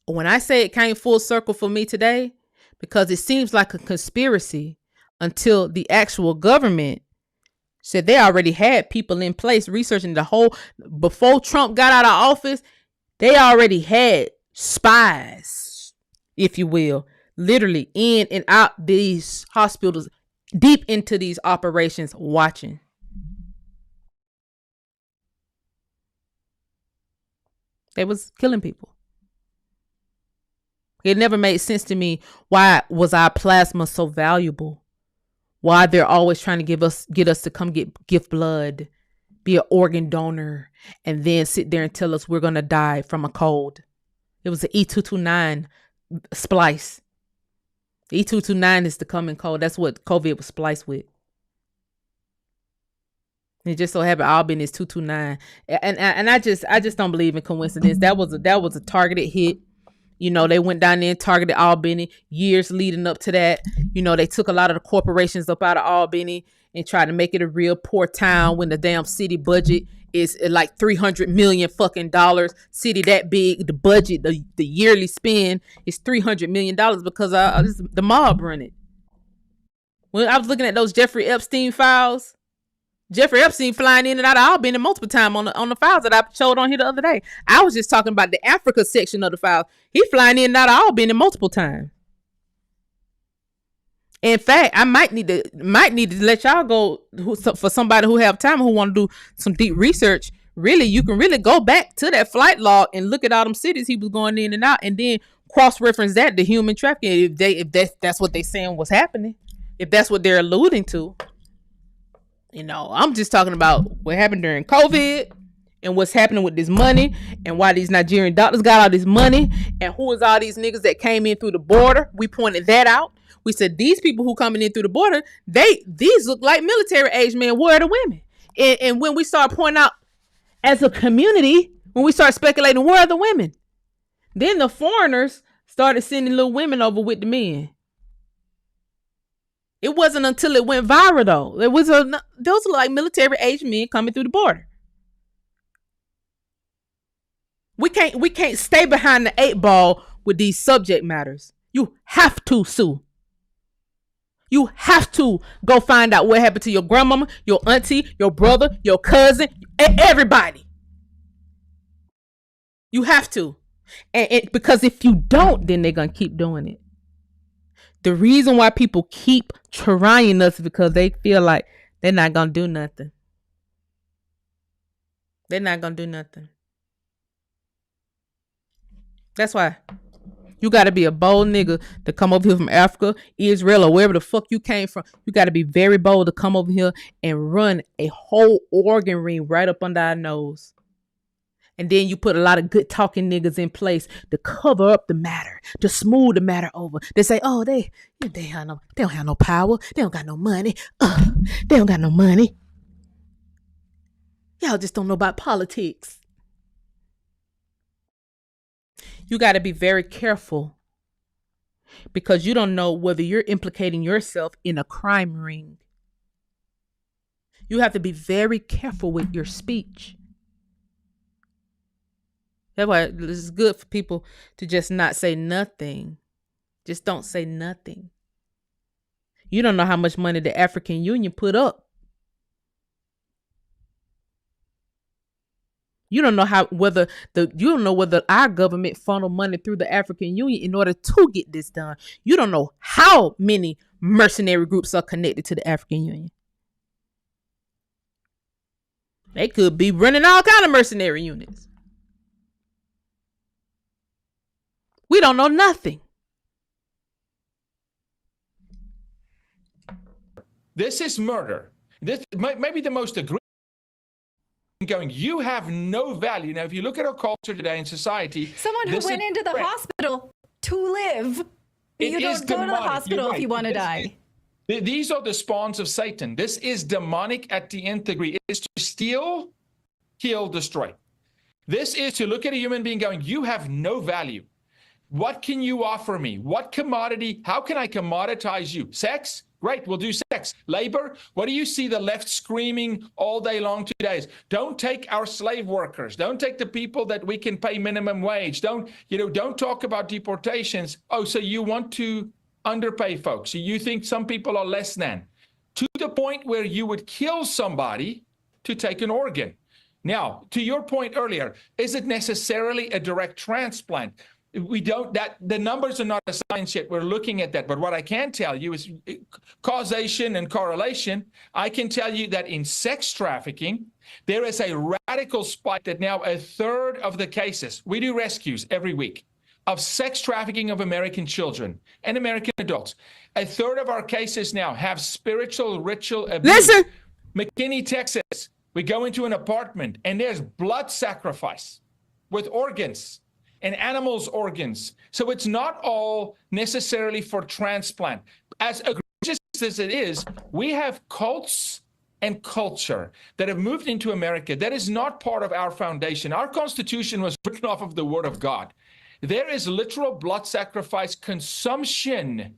When I say it came full circle for me today, because it seems like a conspiracy until the actual government said they already had people in place researching the whole, before Trump got out of office, they already had spies, if you will, literally in and out these hospitals, deep into these operations, watching. They was killing people. It never made sense to me. Why was our plasma so valuable? Why they're always trying to get us to come give blood, be an organ donor, and then sit there and tell us we're going to die from a cold. It was the E229 splice. The E229 is the common cold. That's what COVID was spliced with. It just so happened Albany is 229. And I just don't believe in coincidence. That was a targeted hit. You know, they went down there and targeted Albany years leading up to that. You know, they took a lot of the corporations up out of Albany and tried to make it a real poor town when the damn city budget is like $300 million fucking dollars. City that big, the budget, the yearly spend is $300 million because the mob run it. When I was looking at those Jeffrey Epstein files, Jeffrey Epstein flying in and out of Albany multiple times on the files that I showed on here the other day. I was just talking about the Africa section of the files. He flying in and out of Albany multiple times. In fact, I might need to let y'all go for somebody who have time who want to do some deep research. Really, you can really go back to that flight log and look at all them cities he was going in and out, and then cross-reference that to human trafficking if that's what they saying was happening, if that's what they're alluding to. You know, I'm just talking about what happened during COVID and what's happening with this money and why these Nigerian doctors got all this money and who is all these niggas that came in through the border. We pointed that out. We said these people who coming in through the border, these look like military age men. Where are the women? And when we start pointing out as a community, when we start speculating, where are the women? Then the foreigners started sending little women over with the men. It wasn't until it went viral though. Those are like military age men coming through the border. We can't stay behind the 8 ball with these subject matters. You have to sue. You have to go find out what happened to your grandmama, your auntie, your brother, your cousin, everybody. You have to. And because if you don't, then they're going to keep doing it. The reason why people keep trying us is because they feel like they're not going to do nothing. They're not going to do nothing. That's why you got to be a bold nigga to come over here from Africa, Israel, or wherever the fuck you came from. You got to be very bold to come over here and run a whole organ ring right up under our nose. And then you put a lot of good talking niggas in place to cover up the matter, to smooth the matter over. They say, oh, they don't have no power. They don't got no money. They don't got no money. Y'all just don't know about politics. You got to be very careful because you don't know whether you're implicating yourself in a crime ring. You have to be very careful with your speech. That's why it's good for people to just not say nothing. Just don't say nothing. You don't know how much money the African Union put up. You don't know whether our government funneled money through the African Union in order to get this done. You don't know how many mercenary groups are connected to the African Union. They could be running all kind of mercenary units. We don't know nothing. This is murder. This may be the most egregious going. You have no value. Now, if you look at our culture today in society, someone who went into the hospital to live. You don't go to the hospital if you want to die. These are the spawns of Satan. This is demonic at the nth degree. It is to steal, kill, destroy. This is to look at a human being going, you have no value. What can you offer me? What commodity? How can I commoditize you? Sex? Great, we'll do sex. Labor? What do you see the left screaming all day long today? Don't take our slave workers. Don't take the people that we can pay minimum wage. Don't talk about deportations. Oh, so you want to underpay folks. So you think some people are less than. To the point where you would kill somebody to take an organ. Now, to your point earlier, is it necessarily a direct transplant? The numbers are not a science yet. We're looking at that. But what I can tell you is causation and correlation. I can tell you that in sex trafficking, there is a radical spike that now 1/3 of the cases, we do rescues every week. of sex trafficking of American children and American adults. A third of our cases now have spiritual ritual abuse. Listen. McKinney, Texas, we go into an apartment and there's blood sacrifice with organs and animals' organs. So it's not all necessarily for transplant. As egregious as it is, we have cults and culture that have moved into America that is not part of our foundation. Our Constitution was written off of the Word of God. There is literal blood sacrifice consumption.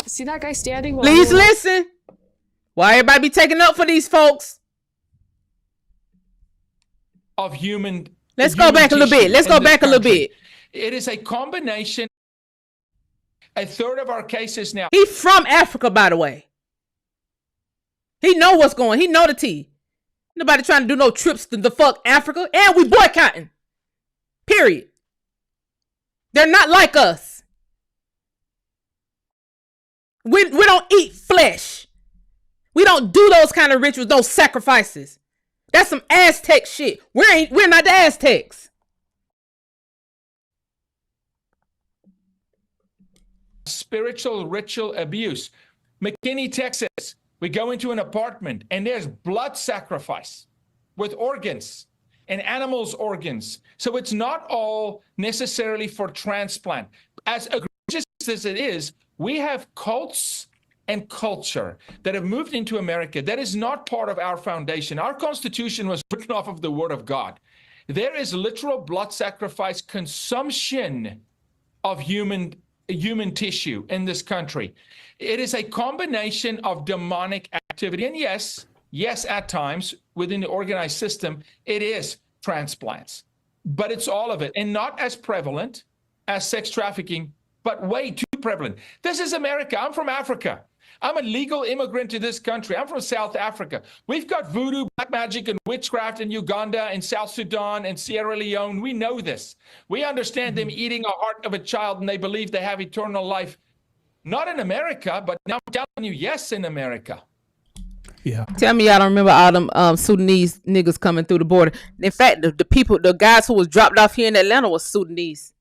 See that guy standing? Please listen. Why everybody be taking up for these folks? Of human. Let's go back a little bit. Let's go back a little bit. It is a combination. A third of our cases now. He from Africa, by the way. He know what's going. He know the tea. Nobody trying to do no trips to the fuck Africa. And we boycotting. Period. They're not like us. We don't eat flesh. We don't do those kind of rituals, those sacrifices. That's some Aztec shit. We're not the Aztecs. Spiritual ritual abuse. McKinney, Texas, we go into an apartment and there's blood sacrifice with organs and animals' organs. So it's not all necessarily for transplant. As egregious as it is, we have cults and culture that have moved into America that is not part of our foundation. Our Constitution was written off of the Word of God. There is literal blood sacrifice consumption of human tissue in this country. It is a combination of demonic activity. And yes, at times within the organized system, it is transplants, but it's all of it and not as prevalent as sex trafficking, but way too prevalent. This is America. I'm from Africa. I'm a legal immigrant to this country. I'm from South Africa. We've got voodoo, black magic, and witchcraft in Uganda and South Sudan and Sierra Leone. We know this. We understand them eating a heart of a child and they believe they have eternal life. Not in America, but now I'm telling you, yes, in America. Yeah. Tell me y'all don't remember all them Sudanese niggas coming through the border. In fact, the guys who was dropped off here in Atlanta was Sudanese.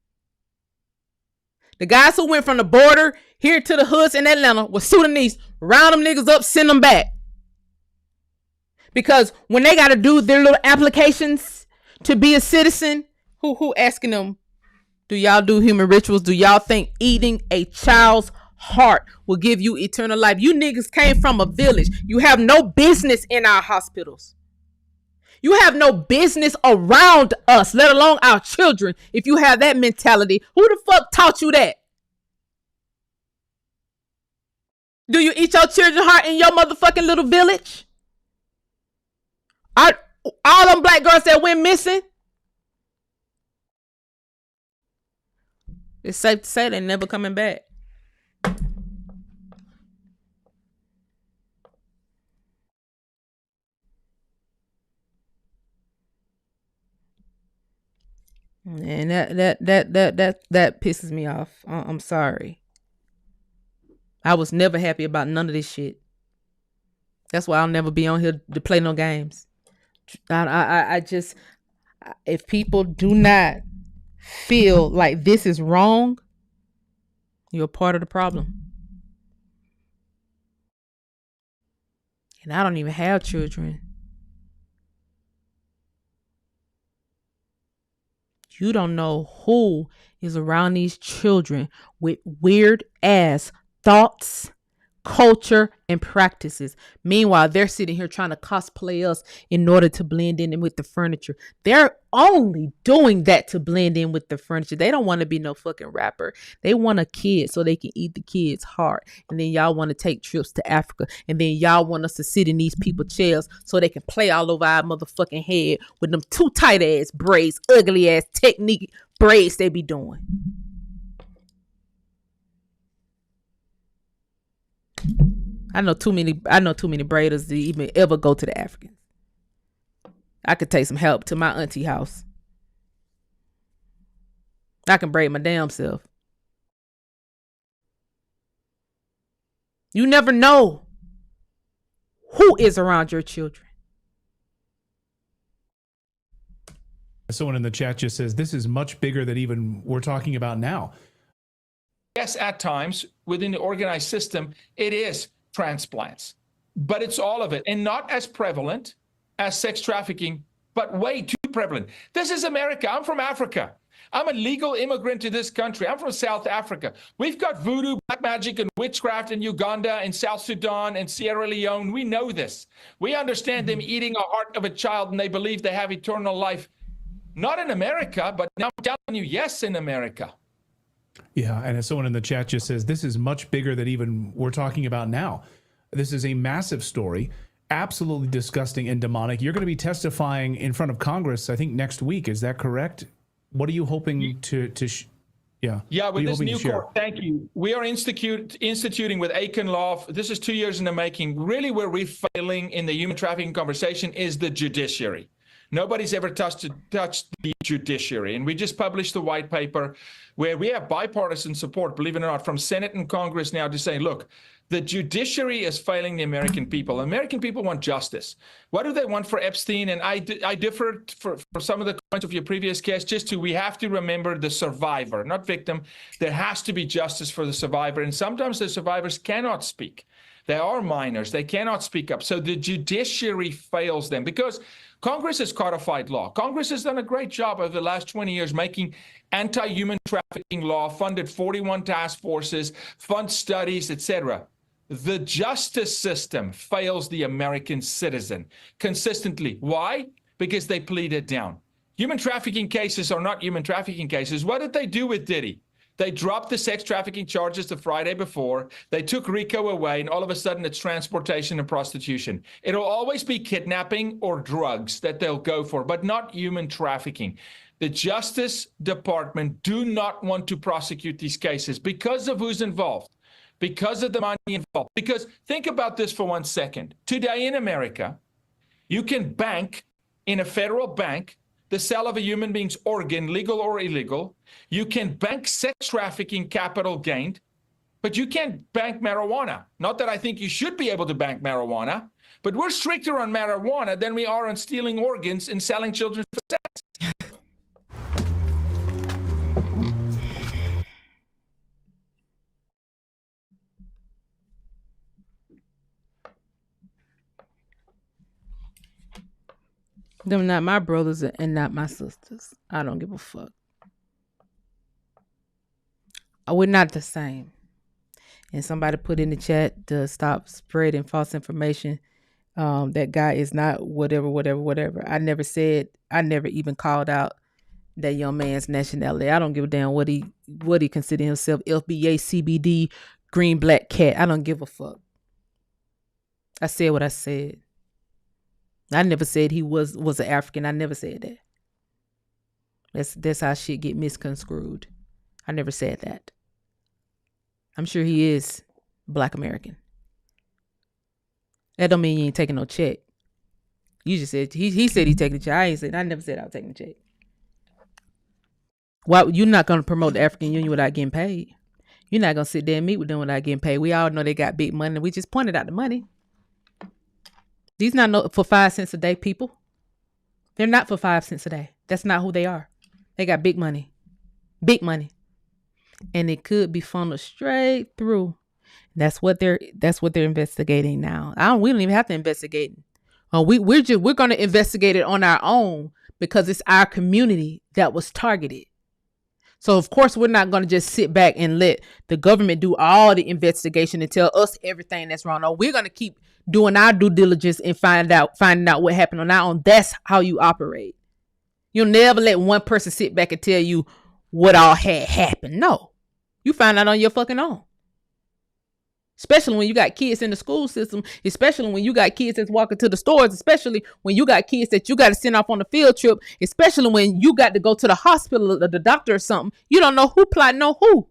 The guys who went from the border here to the hoods in Atlanta were Sudanese. Round them niggas up, send them back. Because when they got to do their little applications to be a citizen, who asking them, do y'all do human rituals? Do y'all think eating a child's heart will give you eternal life? You niggas came from a village. You have no business in our hospitals. You have no business around us, let alone our children. If you have that mentality, who the fuck taught you that? Do you eat your children's heart in your motherfucking little village? All them black girls that went missing? It's safe to say they're never coming back. And that pisses me off. I'm sorry. I was never happy about none of this shit. That's why I'll never be on here to play no games. I just, if people do not feel like this is wrong, you're part of the problem. And I don't even have children. You don't know who is around these children with weird ass thoughts, culture, and practices. Meanwhile, they're sitting here trying to cosplay us in order to blend in with the furniture. They're only doing that to blend in with the furniture. They don't want to be no fucking rapper. They want a kid so they can eat the kid's heart. And then y'all want to take trips to Africa. And then y'all want us to sit in these people's chairs so they can play all over our motherfucking head with them too tight ass braids, ugly ass technique braids they be doing. I know too many braiders to even ever go to the Africans. I could take some help to my auntie house. I can braid my damn self. You never know who is around your children. Someone in the chat just says, this is much bigger than even we're talking about now. Yes, at times within the organized system, it is transplants, but it's all of it, and not as prevalent as sex trafficking, but way too prevalent. This is America. I'm from Africa. I'm a legal immigrant to this country. I'm from South Africa. We've got voodoo, black magic, and witchcraft in Uganda and South Sudan and Sierra Leone. We know this. We understand them eating a heart of a child, and they believe they have eternal life. Not in America, but now I'm telling you, yes, in America. Yeah, and as someone in the chat just says, this is much bigger than even we're talking about now. This is a massive story, absolutely disgusting and demonic. You're going to be testifying in front of Congress, I think, next week. Is that correct? What are you hoping to Yeah, with this new court, thank you. We are instituting with Aiken Law. This is 2 years in the making. Really, where we're failing in the human trafficking conversation is the judiciary. Nobody's ever touched the judiciary. And we just published the white paper where we have bipartisan support, believe it or not, from Senate and Congress now to say, look, the judiciary is failing the American people. American people want justice. What do they want for Epstein? And I differ for some of the comments of your previous guest, we have to remember the survivor, not victim. There has to be justice for the survivor. And sometimes the survivors cannot speak. They are minors. They cannot speak up. So the judiciary fails them because Congress has codified law. Congress has done a great job over the last 20 years making anti-human trafficking law, funded 41 task forces, fund studies, etc. The justice system fails the American citizen consistently. Why? Because they plead it down. Human trafficking cases are not human trafficking cases. What did they do with Diddy? They dropped the sex trafficking charges the Friday before. They took RICO away, and all of a sudden it's transportation and prostitution. It'll always be kidnapping or drugs that they'll go for, but not human trafficking. The Justice Department do not want to prosecute these cases because of who's involved, because of the money involved. Because think about this for 1 second. Today in America, you can bank in a federal bank the sale of a human being's organ, legal or illegal. You can bank sex trafficking capital gained, but you can't bank marijuana. Not that I think you should be able to bank marijuana, but we're stricter on marijuana than we are on stealing organs and selling children for sex. Them not my brothers and not my sisters. I don't give a fuck. We're not the same. And somebody put in the chat to stop spreading false information. That guy is not whatever. I never even called out that young man's nationality. I don't give a damn what he consider himself, FBA, CBD, green, black cat. I don't give a fuck. I said what I said. I never said he was an African. I never said that. That's how shit get misconstrued. I never said that. I'm sure he is Black American. That don't mean you ain't taking no check. You just said he said he taking the check. I never said I was taking the check. Why you're not gonna promote the African Union without getting paid? You're not gonna sit there and meet with them without getting paid. We all know they got big money. We just pointed out the money. These not for 5 cents a day people. They're not for 5 cents a day. That's not who they are. They got big money. Big money. And it could be funneled straight through. That's what they're investigating now. We don't even have to investigate. We're going to investigate it on our own because it's our community that was targeted. So of course we're not going to just sit back and let the government do all the investigation and tell us everything that's wrong. No, we're going to keep doing our due diligence and finding out what happened on our own. That's how you operate. You'll never let one person sit back and tell you what all had happened. No, you find out on your fucking own. Especially when you got kids in the school system, especially when you got kids that's walking to the stores, especially when you got kids that you got to send off on a field trip, especially when you got to go to the hospital or the doctor or something. You don't know who plotting on who.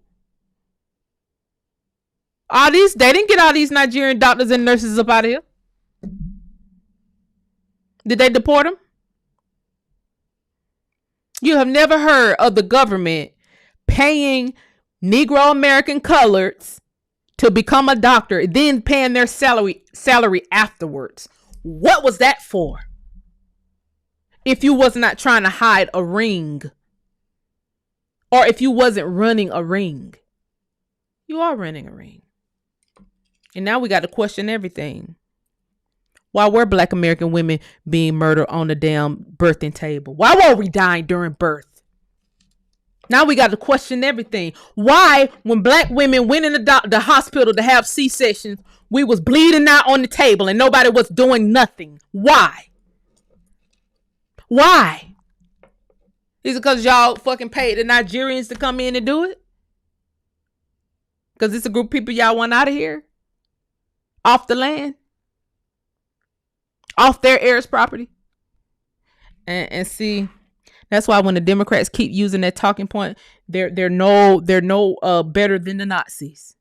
They didn't get all these Nigerian doctors and nurses up out of here. Did they deport them? You have never heard of the government paying Negro American coloreds to become a doctor, then paying their salary afterwards. What was that for? if you was not trying to hide a ring, or if you wasn't running a ring. You are running a ring. And now we got to question everything. Why were Black American women being murdered on the damn birthing table? Why were we dying during birth? Now we got to question everything. Why, when Black women went in the hospital to have C-sections, we was bleeding out on the table and nobody was doing nothing? Why? Why? Is it because y'all fucking paid the Nigerians to come in and do it? Because it's a group of people y'all want out of here? Off the land? Off their heirs' property? And see, that's why when the Democrats keep using that talking point, they're no better than the Nazis.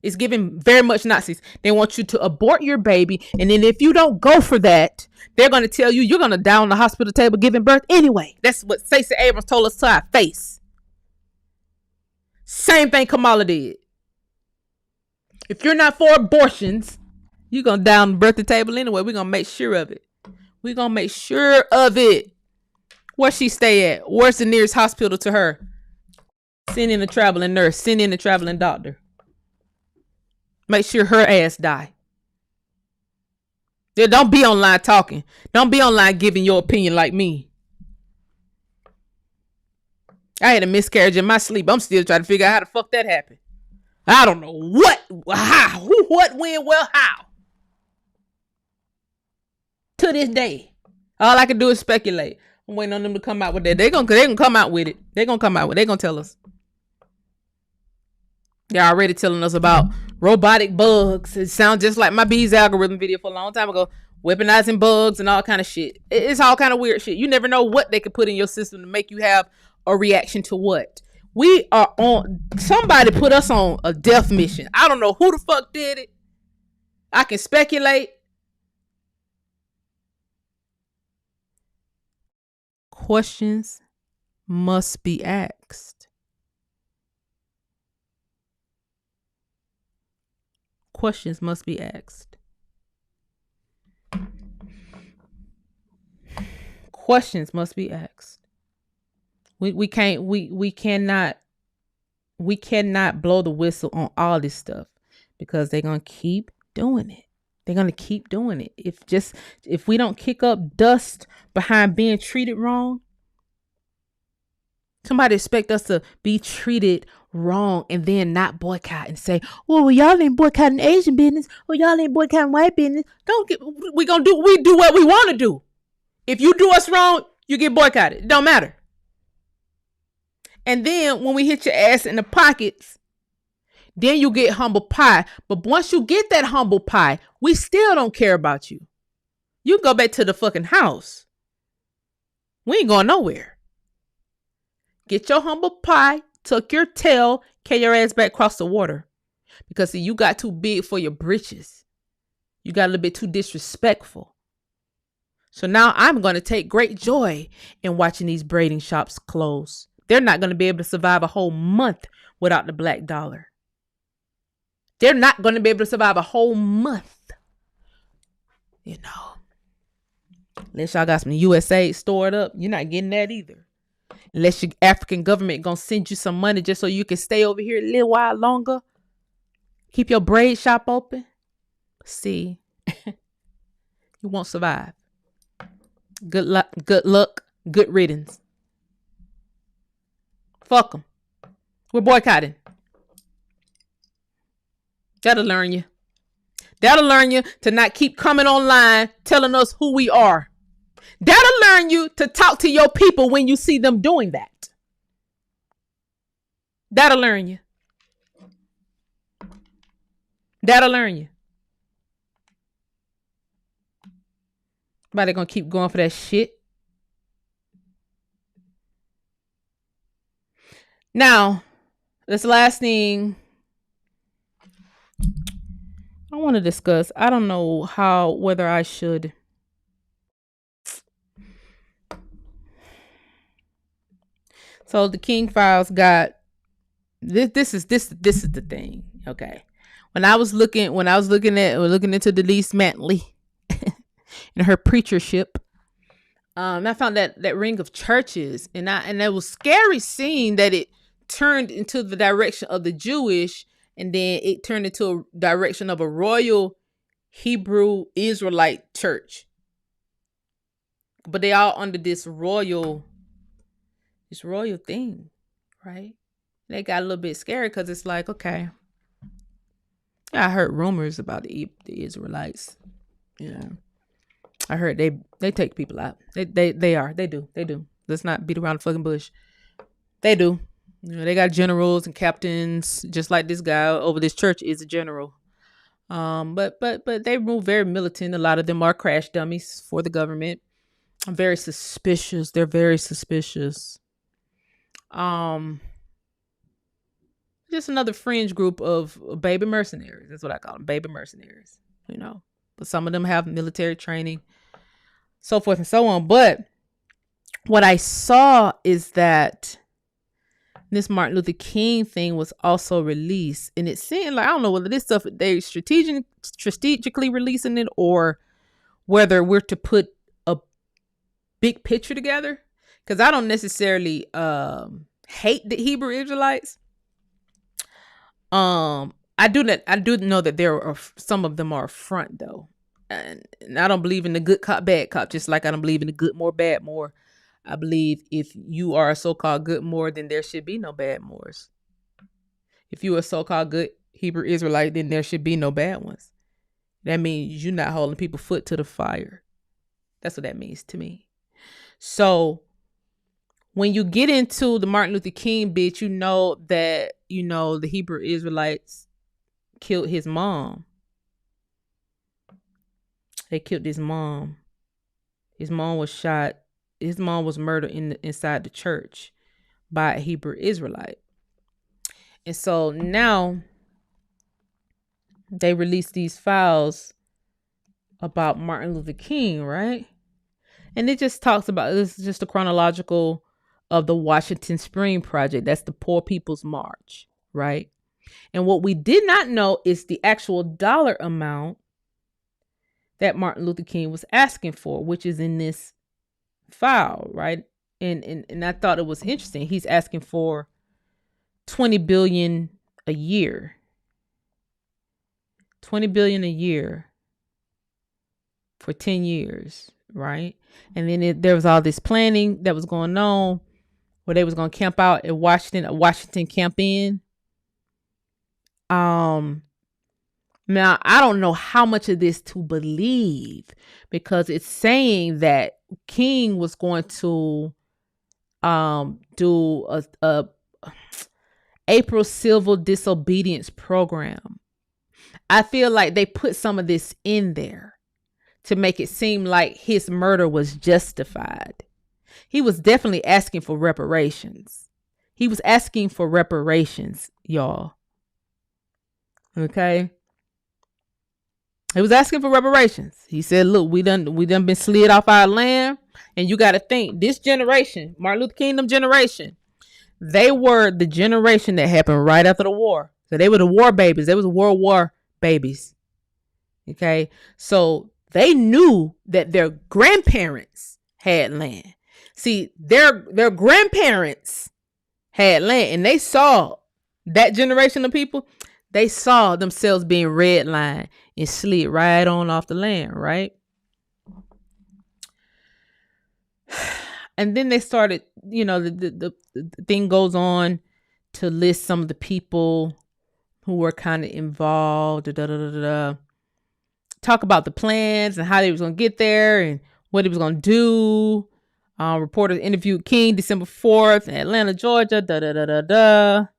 It's giving very much Nazis. They want you to abort your baby, and then if you don't go for that, they're going to tell you you're going to die on the hospital table giving birth anyway. That's what Stacey Abrams told us to our face. Same thing Kamala did. If you're not for abortions, you're going to die on the birthday table anyway. We're going to make sure of it. We're going to make sure of it. Where she stay at? Where's the nearest hospital to her? Send in a traveling nurse. Send in a traveling doctor. Make sure her ass die. Yeah, don't be online talking. Don't be online giving your opinion like me. I had a miscarriage in my sleep. I'm still trying to figure out how the fuck that happened. I don't know what, how, who, what, when, well, how. To this day, all I can do is speculate. I'm waiting on them to come out with that. They're gonna come out with it. They're gonna come out with it. They're gonna tell us. They're already telling us about robotic bugs. It sounds just like my bees algorithm video for a long time ago. Weaponizing bugs and all kind of shit. It's all kind of weird shit. You never know what they could put in your system to make you have a reaction to what. We are on, somebody put us on a death mission. I don't know who the fuck did it. I can speculate. Questions must be asked. Questions must be asked. Questions must be asked. We cannot blow the whistle on all this stuff because they're gonna keep doing it. They're gonna keep doing it. If we don't kick up dust behind being treated wrong, somebody expect us to be treated wrong and then not boycott and say, well, y'all ain't boycotting Asian business, or y'all ain't boycotting white business. We do what we want to do. If you do us wrong, you get boycotted. It don't matter. And then when we hit your ass in the pockets, then you get humble pie. But once you get that humble pie, we still don't care about you. You go back to the fucking house. We ain't going nowhere. Get your humble pie, tuck your tail, carry your ass back across the water. Because see, you got too big for your britches. You got a little bit too disrespectful. So now I'm going to take great joy in watching these braiding shops close. They're not going to be able to survive a whole month without the black dollar. They're not going to be able to survive a whole month. You know, unless y'all got some USAID stored up, you're not getting that either. Unless your African government going to send you some money just so you can stay over here a little while longer. Keep your braid shop open. See, you won't survive. Good luck, good riddance. Fuck them. We're boycotting. That'll learn you. That'll learn you to not keep coming online telling us who we are. That'll learn you to talk to your people when you see them doing that. That'll learn you. That'll learn you. Somebody gonna keep going for that shit. Now, this last thing I want to discuss. I don't know whether I should. So the King Files got this. This is the thing. Okay, when I was looking into Denise Mantley and her preachership, I found that ring of churches, and it was scary seeing that it turned into the direction of the Jewish, and then it turned into a direction of a royal Hebrew Israelite church. But they all under this royal thing, right? They got a little bit scary because it's like, okay, I heard rumors about the Israelites. Yeah, I heard they take people out. They do. Let's not beat around the fucking bush. They do. You know, they got generals and captains, just like this guy over this church is a general. But they move very militant. A lot of them are crash dummies for the government. I'm very suspicious. They're very suspicious. Just another fringe group of baby mercenaries. That's what I call them, baby mercenaries. You know, but some of them have military training, so forth and so on. But what I saw is that this Martin Luther King thing was also released, and it seemed like, I don't know whether this stuff they strategically releasing it or whether we're to put a big picture together. Because I don't necessarily hate the Hebrew Israelites. I do know that there are some of them are a front though, and I don't believe in the good cop bad cop. Just like I don't believe in the good more bad more. I believe if you are a so-called good Moor, then there should be no bad Moors. If you are a so-called good Hebrew Israelite, then there should be no bad ones. That means you're not holding people's foot to the fire. That's what that means to me. So when you get into the Martin Luther King bit, you know that, the Hebrew Israelites killed his mom. They killed his mom. His mom was shot. His mom was murdered inside the church by a Hebrew Israelite. And so now they released these files about Martin Luther King, right? And it just talks about, this is just a chronological of the Washington Spring Project. That's the Poor People's March, right? And what we did not know is the actual dollar amount that Martin Luther King was asking for, which is in this file, right? And I thought it was interesting. He's asking for $20 billion a year. $20 billion a year for 10 years, right? And then there was all this planning that was going on where they was going to camp out at Washington Camp In. Now, I don't know how much of this to believe, because it's saying that King was going to do a April civil disobedience program. I feel like they put some of this in there to make it seem like his murder was justified. He was definitely asking for reparations. He was asking for reparations, y'all. Okay? He was asking for reparations. He said, look, we done been slid off our land. And you got to think, this generation, Martin Luther King generation, they were the generation that happened right after the war. So they were the war babies. They was World War babies. Okay? So they knew that their grandparents had land. See, their grandparents had land, and they saw that generation of people, they saw themselves being redlined and slid right on off the land, right? And then they started, the thing goes on to list some of the people who were kind of involved, talk about the plans and how they was going to get there and what he was going to do. Reporters interviewed King December 4th in Atlanta, Georgia,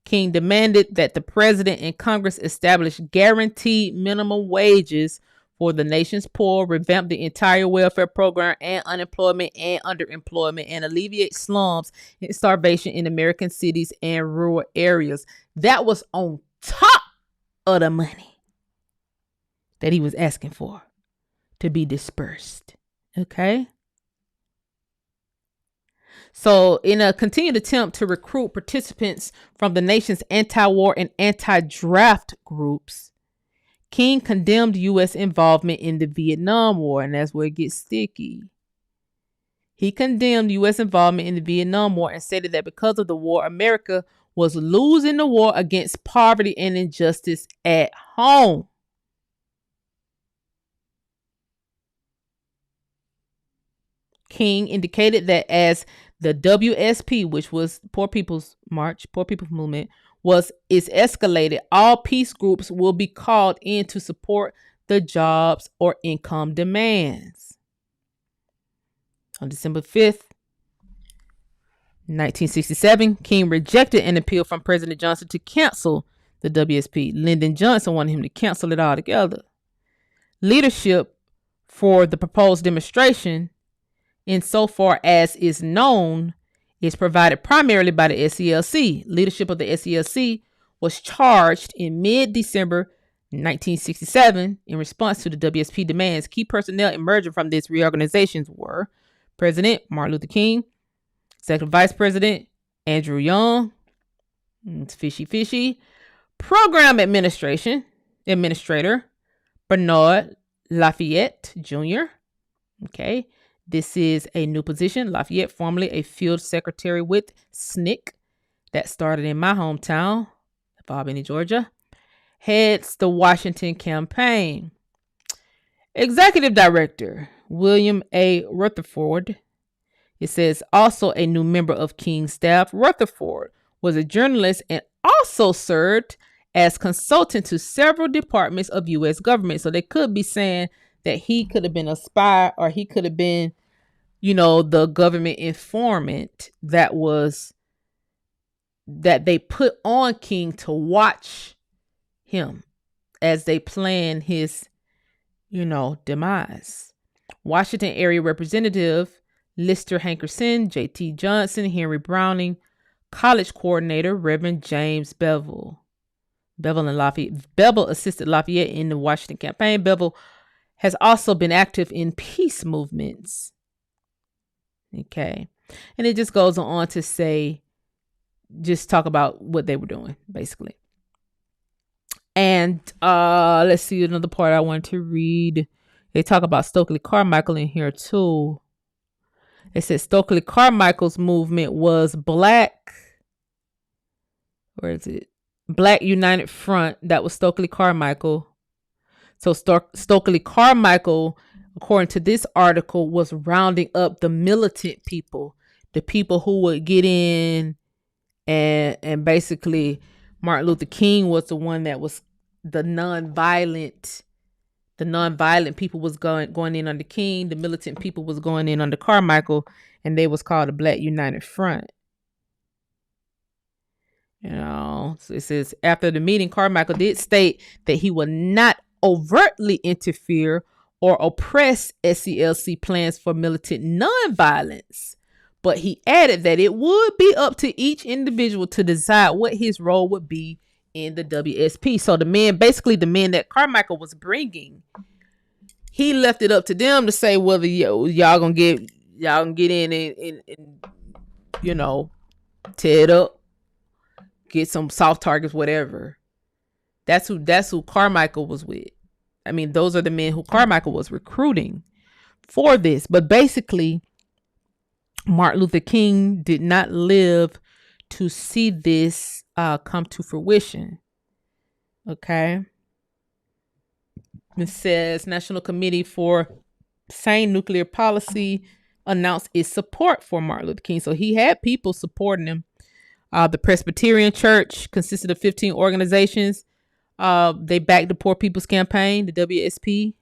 King demanded that the president and Congress establish guaranteed minimum wages for the nation's poor, revamp the entire welfare program and unemployment and underemployment, and alleviate slums and starvation in American cities and rural areas. That was on top of the money that he was asking for to be dispersed. Okay? So in a continued attempt to recruit participants from the nation's anti-war and anti-draft groups, King condemned U.S. involvement in the Vietnam War, and that's where it gets sticky. He condemned U.S. involvement in the Vietnam War and stated that because of the war, America was losing the war against poverty and injustice at home. King indicated that as the WSP, which was Poor People's March, Poor People's Movement, is escalated, all peace groups will be called in to support the jobs or income demands. On December 5th, 1967, King rejected an appeal from President Johnson to cancel the WSP. Lyndon Johnson wanted him to cancel it altogether. Leadership for the proposed demonstration, insofar as is known, is provided primarily by the SCLC. Leadership of the SCLC was charged in mid-December 1967 in response to the WSP demands. Key personnel emerging from these reorganizations were President Martin Luther King, Executive Vice President Andrew Young, it's fishy, Program Administrator Bernard Lafayette Jr. Okay, this is a new position. Lafayette, formerly a field secretary with SNCC, that started in my hometown, Albany, Georgia, heads the Washington campaign. Executive Director William A. Rutherford. It says also a new member of King's staff. Rutherford was a journalist and also served as consultant to several departments of U.S. government. So they could be saying that he could have been a spy, or he could have been, the government informant that they put on King to watch him as they plan his, demise. Washington area representative Lister Hankerson, J.T. Johnson, Henry Browning, college coordinator Reverend James Bevel assisted Lafayette in the Washington campaign. Bevel has also been active in peace movements. Okay. And it just goes on to say, just talk about what they were doing, basically. And let's see, another part I wanted to read. They talk about Stokely Carmichael in here too. It says Stokely Carmichael's movement was Black United Front. That was Stokely Carmichael. So Stokely Carmichael, according to this article, was rounding up the militant people, the people who would get in, and basically Martin Luther King was the one that was the nonviolent people was going in under King. The militant people was going in under Carmichael, and they was called the Black United Front. So it says after the meeting, Carmichael did state that he would not overtly interfere or oppress SCLC plans for militant nonviolence, but he added that it would be up to each individual to decide what his role would be in the WSP. So the men that Carmichael was bringing, he left it up to them to say whether y'all gonna get in and tear it up, get some soft targets, whatever. That's who Carmichael was with. I mean, those are the men who Carmichael was recruiting for this. But basically, Martin Luther King did not live to see this come to fruition. Okay. It says National Committee for Sane Nuclear Policy announced its support for Martin Luther King. So he had people supporting him. The Presbyterian Church consisted of 15 organizations. They backed the Poor People's Campaign, the WSP.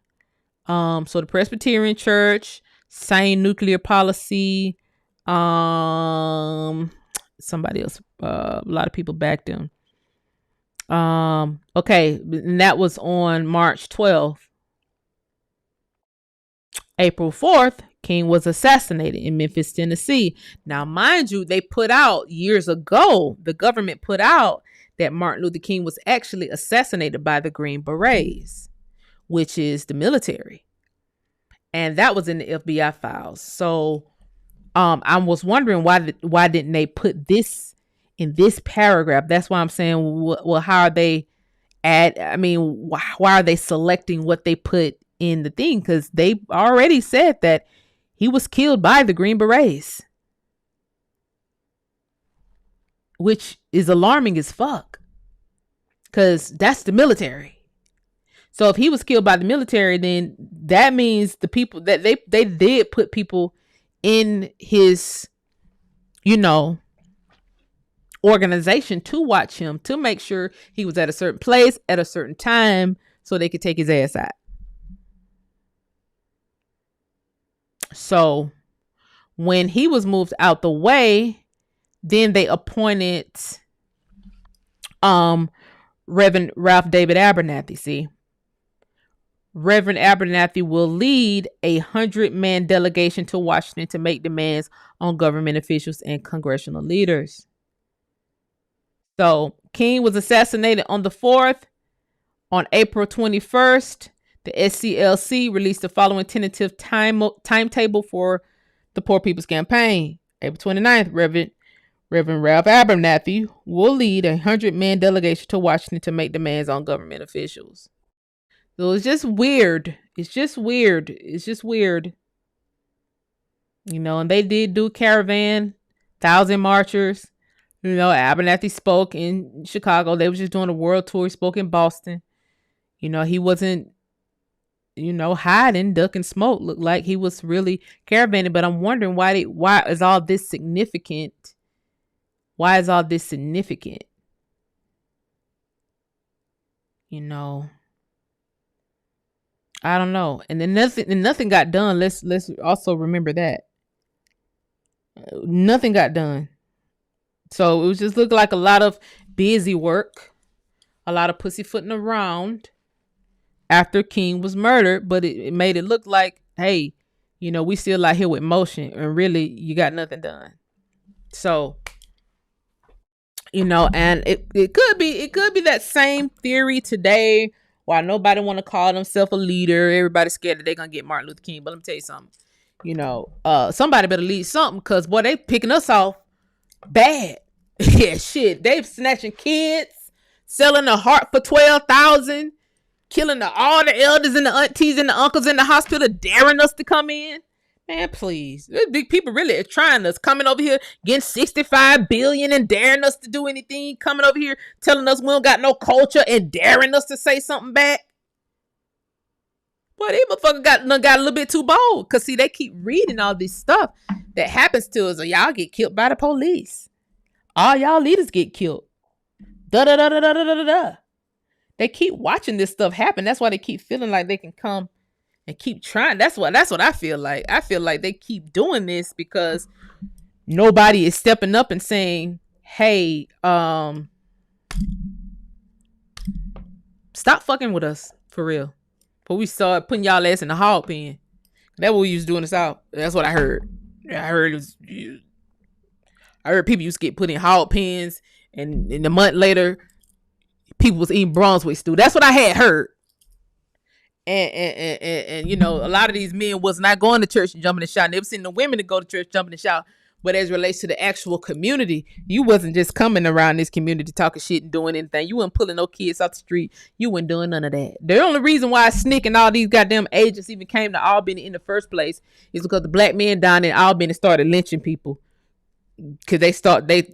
So the Presbyterian Church, Sane Nuclear Policy, somebody else, a lot of people backed them. Okay, and that was on March 12th. April 4th, King was assassinated in Memphis, Tennessee. Now, mind you, they put out years ago, the government put out that Martin Luther King was actually assassinated by the Green Berets, which is the military. And that was in the FBI files. So I was wondering why didn't they put this in this paragraph? That's why I'm saying, well, how are they why are they selecting what they put in the thing? Because they already said that He was killed by the Green Berets, which is alarming as fuck, because that's the military. So if he was killed by the military, then that means the people that they did put people in his, organization to watch him, to make sure he was at a certain place at a certain time so they could take his ass out. So when he was moved out the way, then they appointed Reverend Ralph David Abernathy. See, Reverend Abernathy will lead 100-man delegation to Washington to make demands on government officials and congressional leaders. So King was assassinated on the 4th. On April 21st, the SCLC released the following tentative timetable for the Poor People's Campaign. April 29th, Reverend Ralph Abernathy will lead 100-man delegation to Washington to make demands on government officials. So it's just weird. It's just weird. And they did do caravan, 1,000 marchers. Abernathy spoke in Chicago. They were just doing a world tour. He spoke in Boston. He wasn't, hiding, ducking smoke. Looked like he was really caravanning. But I'm wondering why is all this significant? Why is all this significant? I don't know. And then nothing got done. Let's also remember that. Nothing got done. So it was just looked like a lot of busy work, a lot of pussyfooting around after King was murdered, but it made it look like, hey, we still out here with motion, and really you got nothing done. So, and it could be that same theory today, why nobody want to call themselves a leader. Everybody's scared that they're gonna get Martin Luther King. But let me tell you something. Somebody better lead something, because boy, they picking us off bad. Yeah, shit. They snatching kids, selling a heart for $12,000, killing all the elders and the aunties and the uncles in the hospital, daring us to come in. Man, please. Big people really are trying us, coming over here, getting $65 billion and daring us to do anything, coming over here, telling us we don't got no culture and daring us to say something back. Boy, these motherfuckers got a little bit too bold. Because, see, they keep reading all this stuff that happens to us, or y'all get killed by the police. All y'all leaders get killed. Da-da-da-da-da-da-da-da. They keep watching this stuff happen. That's why they keep feeling like they can come and keep trying. That's what I feel like. I feel like they keep doing this because nobody is stepping up and saying, hey, stop fucking with us, for real. But we start putting y'all ass in the hog pen. That's what we used to do in the South. That's what I heard. I heard people used to get put in hog pens, and a month later, people was eating Brunswick stew. That's what I had heard. And a lot of these men was not going to church and jumping and shouting. Never seen the women to go to church jumping and shout. But as it relates to the actual community, you wasn't just coming around this community talking shit and doing anything. You wasn't pulling no kids off the street. You wasn't doing none of that. The only reason why SNCC and all these goddamn agents even came to Albany in the first place is because the black men down in Albany started lynching people. Because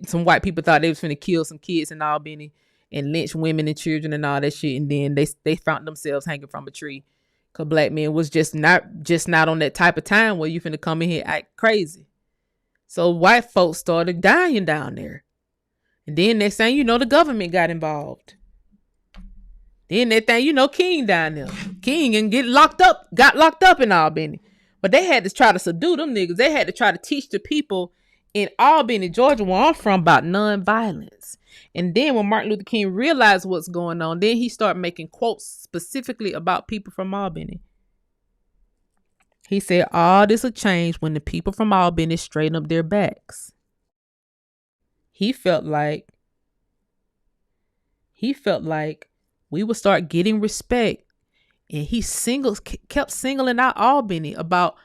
some white people thought they was finna kill some kids in Albany and lynch women and children and all that shit. And then they found themselves hanging from a tree. Because black men was just not on that type of time where you finna come in here and act crazy. So white folks started dying down there. And then next thing the government got involved. Then that thing, King down there. King and got locked up in Albany. But they had to try to subdue them niggas. They had to try to teach the people in Albany, Georgia, where I'm from, about nonviolence. And then when Martin Luther King realized what's going on, then he started making quotes specifically about people from Albany. He said, all this will change when the people from Albany straighten up their backs. He felt like we would start getting respect. And he kept singling out Albany about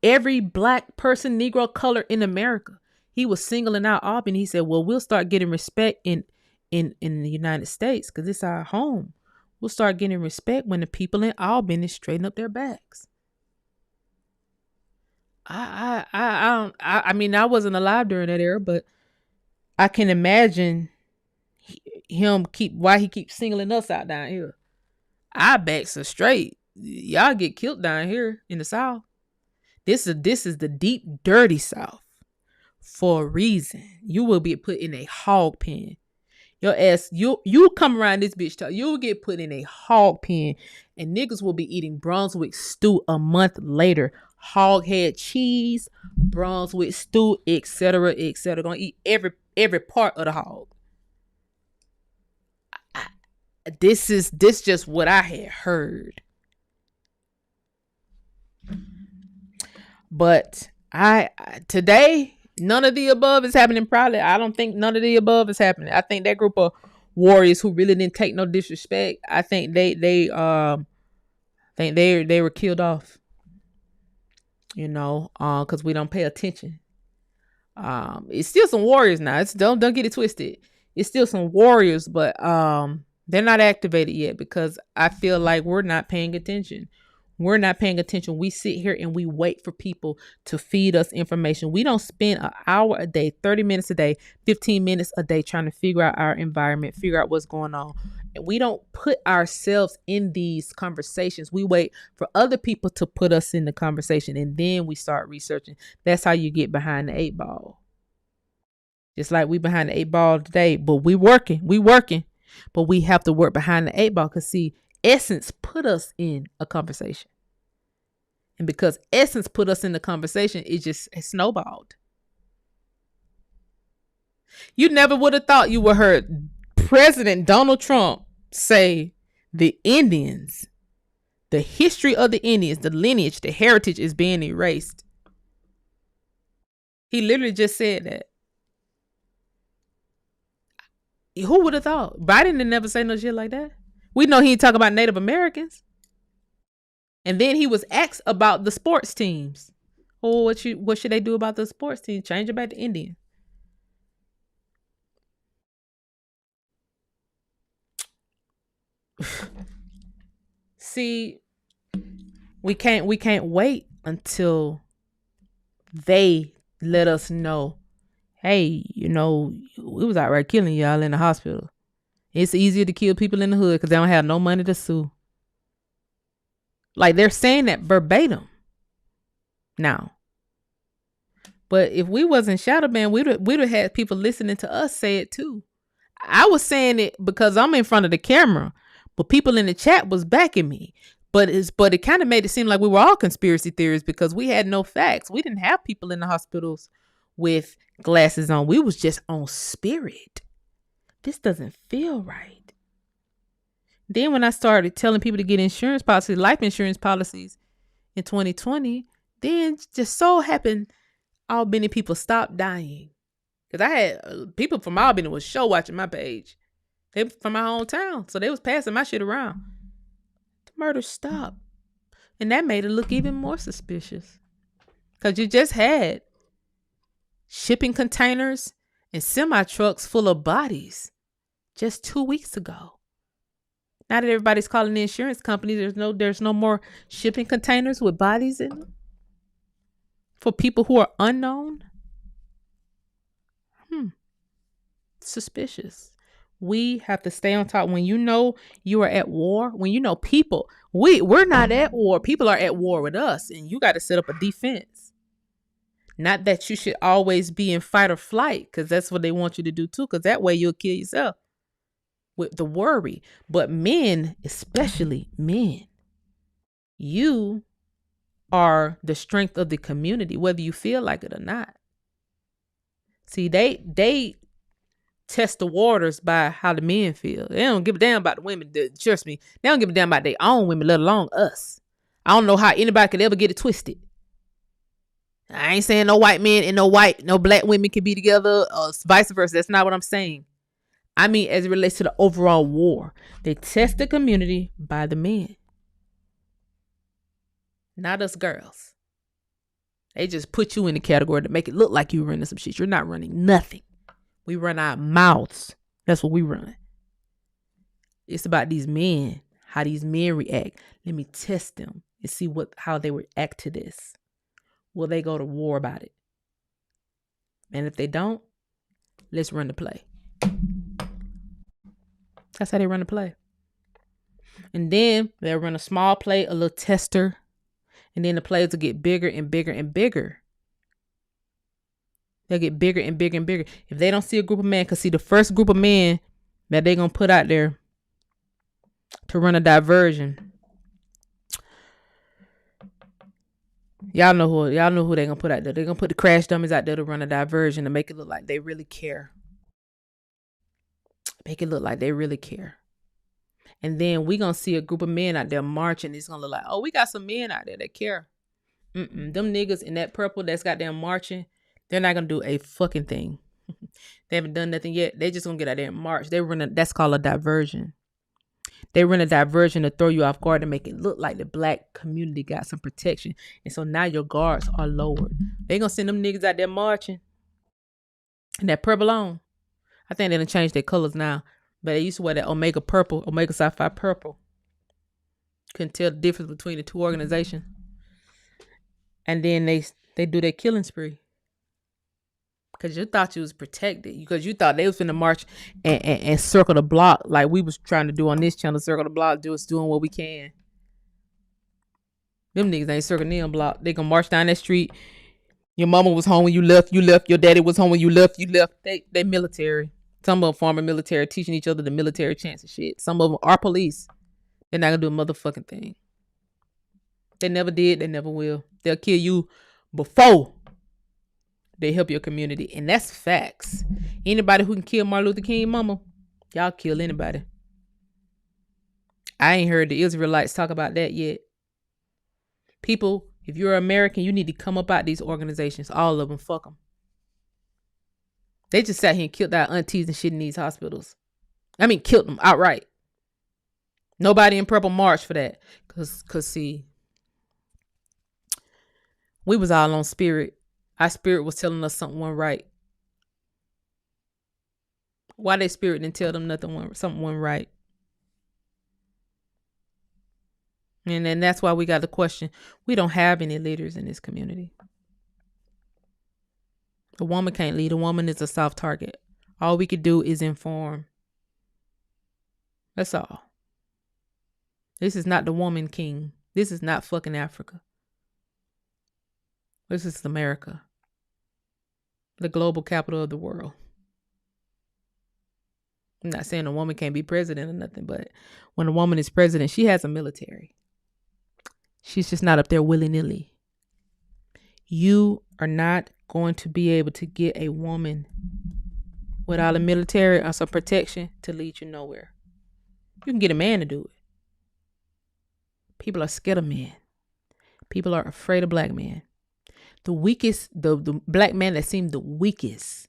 every black person, Negro, color in America. He was singling out Albany. He said, well, we'll start getting respect in the United States because it's our home. We'll start getting respect when the people in Albany straighten up their backs. I mean, I wasn't alive during that era, but I can imagine why he keeps singling us out down here. Our backs are straight. Y'all get killed down here in the South. This is the deep, dirty South for a reason. You will be put in a hog pen. Your ass, you come around this bitch, you'll get put in a hog pen, and niggas will be eating Brunswick stew a month later. Hog head cheese, Brunswick stew, etc., etc. Gonna eat every part of the hog. This just what I had heard. But today, none of the above is happening. Probably, I don't think none of the above is happening. I think that group of warriors who really didn't take no disrespect, I think they were killed off. Because we don't pay attention. It's still some warriors now. Don't get it twisted. It's still some warriors, but they're not activated yet because I feel like we're not paying attention. We're not paying attention. We sit here and we wait for people to feed us information. We don't spend an hour a day, 30 minutes a day, 15 minutes a day trying to figure out our environment, figure out what's going on. And we don't put ourselves in these conversations. We wait for other people to put us in the conversation, and then we start researching. That's how you get behind the 8-ball. Just like we behind the 8-ball today, but we working. But we have to work behind the 8-ball because, see, Essence put us in a conversation. And because Essence put us in the conversation, it snowballed. You never would have thought you would have heard President Donald Trump say the Indians, the history of the Indians, the lineage, the heritage is being erased. He literally just said that. Who would have thought? Biden didn't never say no shit like that. We know he talk about Native Americans. And then he was asked about the sports teams. Oh, what should they do about the sports team? Change it back to Indian. See, we can't wait until they let us know, hey, we was out right killing y'all in the hospital. It's easier to kill people in the hood because they don't have no money to sue. Like, they're saying that verbatim now. But if we wasn't shadow banned, we'd have had people listening to us say it too. I was saying it because I'm in front of the camera, but people in the chat was backing me. But it kind of made it seem like we were all conspiracy theorists because we had no facts. We didn't have people in the hospitals with glasses on. We was just on spirit. This doesn't feel right. Then when I started telling people to get insurance policies, life insurance policies in 2020, then just so happened Albany people stopped dying. Because I had people from Albany was show watching my page. They were from my hometown. So they was passing my shit around. The murder stopped. And that made it look even more suspicious. Because you just had shipping containers and semi-trucks full of bodies just 2 weeks ago. Now that everybody's calling the insurance company, there's no more shipping containers with bodies in them for people who are unknown. Suspicious. We have to stay on top. When you know you are at war, when you know people, we're not at war. People are at war with us, and you got to set up a defense. Not that you should always be in fight or flight, because that's what they want you to do too, because that way you'll kill yourself with the worry. But men, especially men, you are the strength of the community, whether you feel like it or not. See, they test the waters by how the men feel. They don't give a damn about the women. Trust me, they don't give a damn about their own women, let alone us. I don't know how anybody could ever get it twisted. I ain't saying no white men and no black women can be together or vice versa. That's not what I'm saying. I mean, as it relates to the overall war, they test the community by the men. Not us girls. They just put you in the category to make it look like you're running some shit. You're not running nothing. We run our mouths. That's what we run. It's about these men, how these men react. Let me test them and see how they react to this. will they go to war about it? And if they don't, let's run the play. That's how they run the play. And then they'll run a small play, a little tester, and then the plays will get bigger and bigger and bigger. They'll get bigger and bigger and bigger. If they don't see a group of men, because see, the first group of men that they're going to put out there to run a diversion, y'all know who they're going to put out there. They're going to put the crash dummies out there to run a diversion to make it look like they really care. Make it look like they really care. And then we going to see a group of men out there marching. It's going to look like, oh, we got some men out there that care. Them niggas in that purple that's got them marching, they're not going to do a fucking thing. They haven't done nothing yet. They just going to get out there and march. That's called a diversion. They run a diversion to throw you off guard to make it look like the black community got some protection. And so now your guards are lowered. They going to send them niggas out there marching. And that purple on. I think they done changed their colors now. But they used to wear that Omega purple, Omega Sapphire purple. Couldn't tell the difference between the two organizations. And then they do their killing spree. Because you thought you was protected. Because you thought they was finna march and circle the block like we was trying to do on this channel. Circle the block, doing what we can. Them niggas ain't circling the block. They gonna march down that street. Your mama was home when you left. Your daddy was home when you left. They military. Some of them former military, teaching each other the military chants and shit. Some of them are police. They're not gonna do a motherfucking thing. They never did. They never will. They'll kill you before they help your community. And that's facts. Anybody who can kill Martin Luther King mama, y'all kill anybody. I ain't heard the Israelites talk about that yet. People, if you're American, you need to come up out these organizations. All of them, fuck them. They just sat here and killed our aunties and shit in these hospitals. I mean, killed them outright. Nobody in Purple marched for that. Cause see, we was all on spirit. Our spirit was telling us something wasn't right. Why their spirit didn't tell them something wasn't right? And then that's why we got the question. We don't have any leaders in this community. A woman can't lead. A woman is a soft target. All we could do is inform. That's all. This is not the woman king. This is not fucking Africa. This is America. The global capital of the world. I'm not saying a woman can't be president or nothing, but when a woman is president, she has a military. She's just not up there willy-nilly. You are not going to be able to get a woman without a military or some protection to lead you nowhere. You can get a man to do it. People are scared of men. People are afraid of black men. The weakest, the black man that seemed the weakest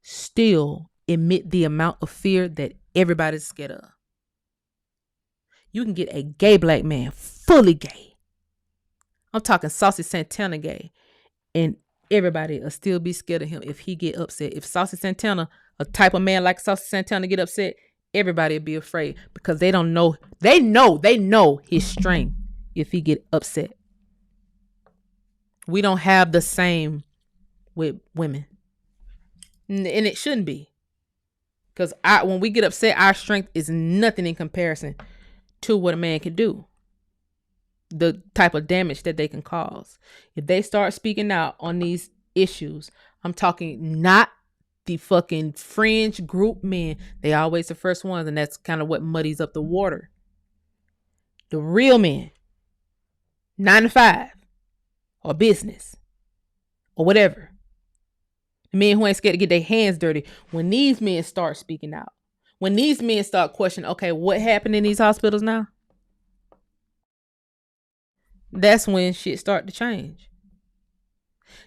still emit the amount of fear that everybody's scared of. You can get a gay black man, fully gay. I'm talking Saucy Santana gay. And everybody will still be scared of him if he get upset. If Saucy Santana, a type of man like Saucy Santana get upset, everybody will be afraid because they don't know. They know his strength if he get upset. We don't have the same with women. And it shouldn't be. Because when we get upset, our strength is nothing in comparison to what a man can do. The type of damage that they can cause. If they start speaking out on these issues, I'm talking not the fucking fringe group men. They always the first ones, and that's kind of what muddies up the water. The real men, 9 to 5, or business, or whatever. The men who ain't scared to get their hands dirty. When these men start speaking out, when these men start questioning, okay, what happened in these hospitals now? That's when shit started to change.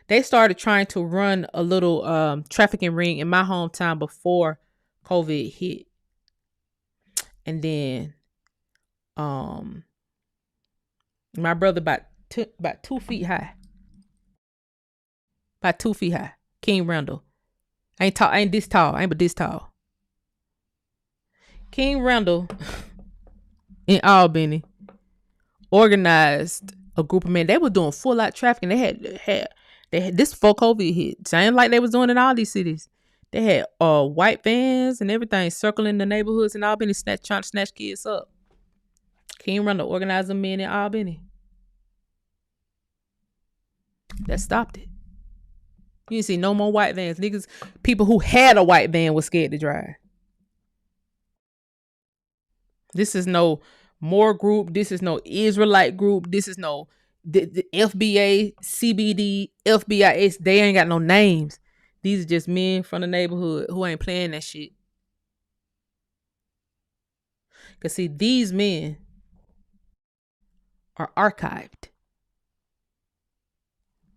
They started trying to run a little trafficking ring in my hometown before COVID hit. And then my brother about 2 feet high. About 2 feet high. King Randall. I ain't this tall. I ain't but this tall. King Randall in Albany organized a group of men. They were doing full out trafficking. They They had this before COVID hit. Same like they was doing in all these cities. They had white vans and everything circling the neighborhoods in Albany, trying to snatch kids up. King run the organizer men in Albany. That stopped it. You didn't see no more white vans. Niggas, people who had a white van was scared to drive. This is no Moore group. This is no Israelite group. This is no the FBA, CBD, FBIS. They ain't got no names. These are just men from the neighborhood who ain't playing that shit. Because see, these men are archived.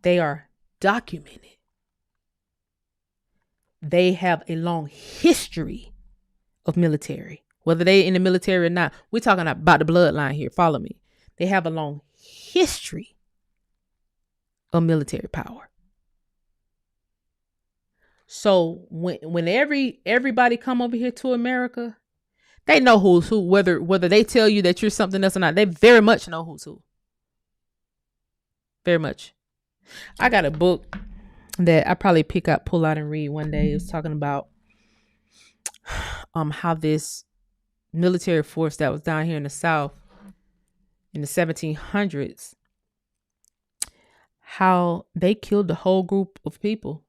They are documented. They have a long history of military. Whether they in the military or not. We're talking about the bloodline here. Follow me. They have a long history of military power. So when everybody come over here to America, they know who's who. Whether they tell you that you're something else or not, they very much know who's who. Very much. I got a book that I probably pull out and read one day. It was talking about how this military force that was down here in the South in the 1700s, how they killed the whole group of people.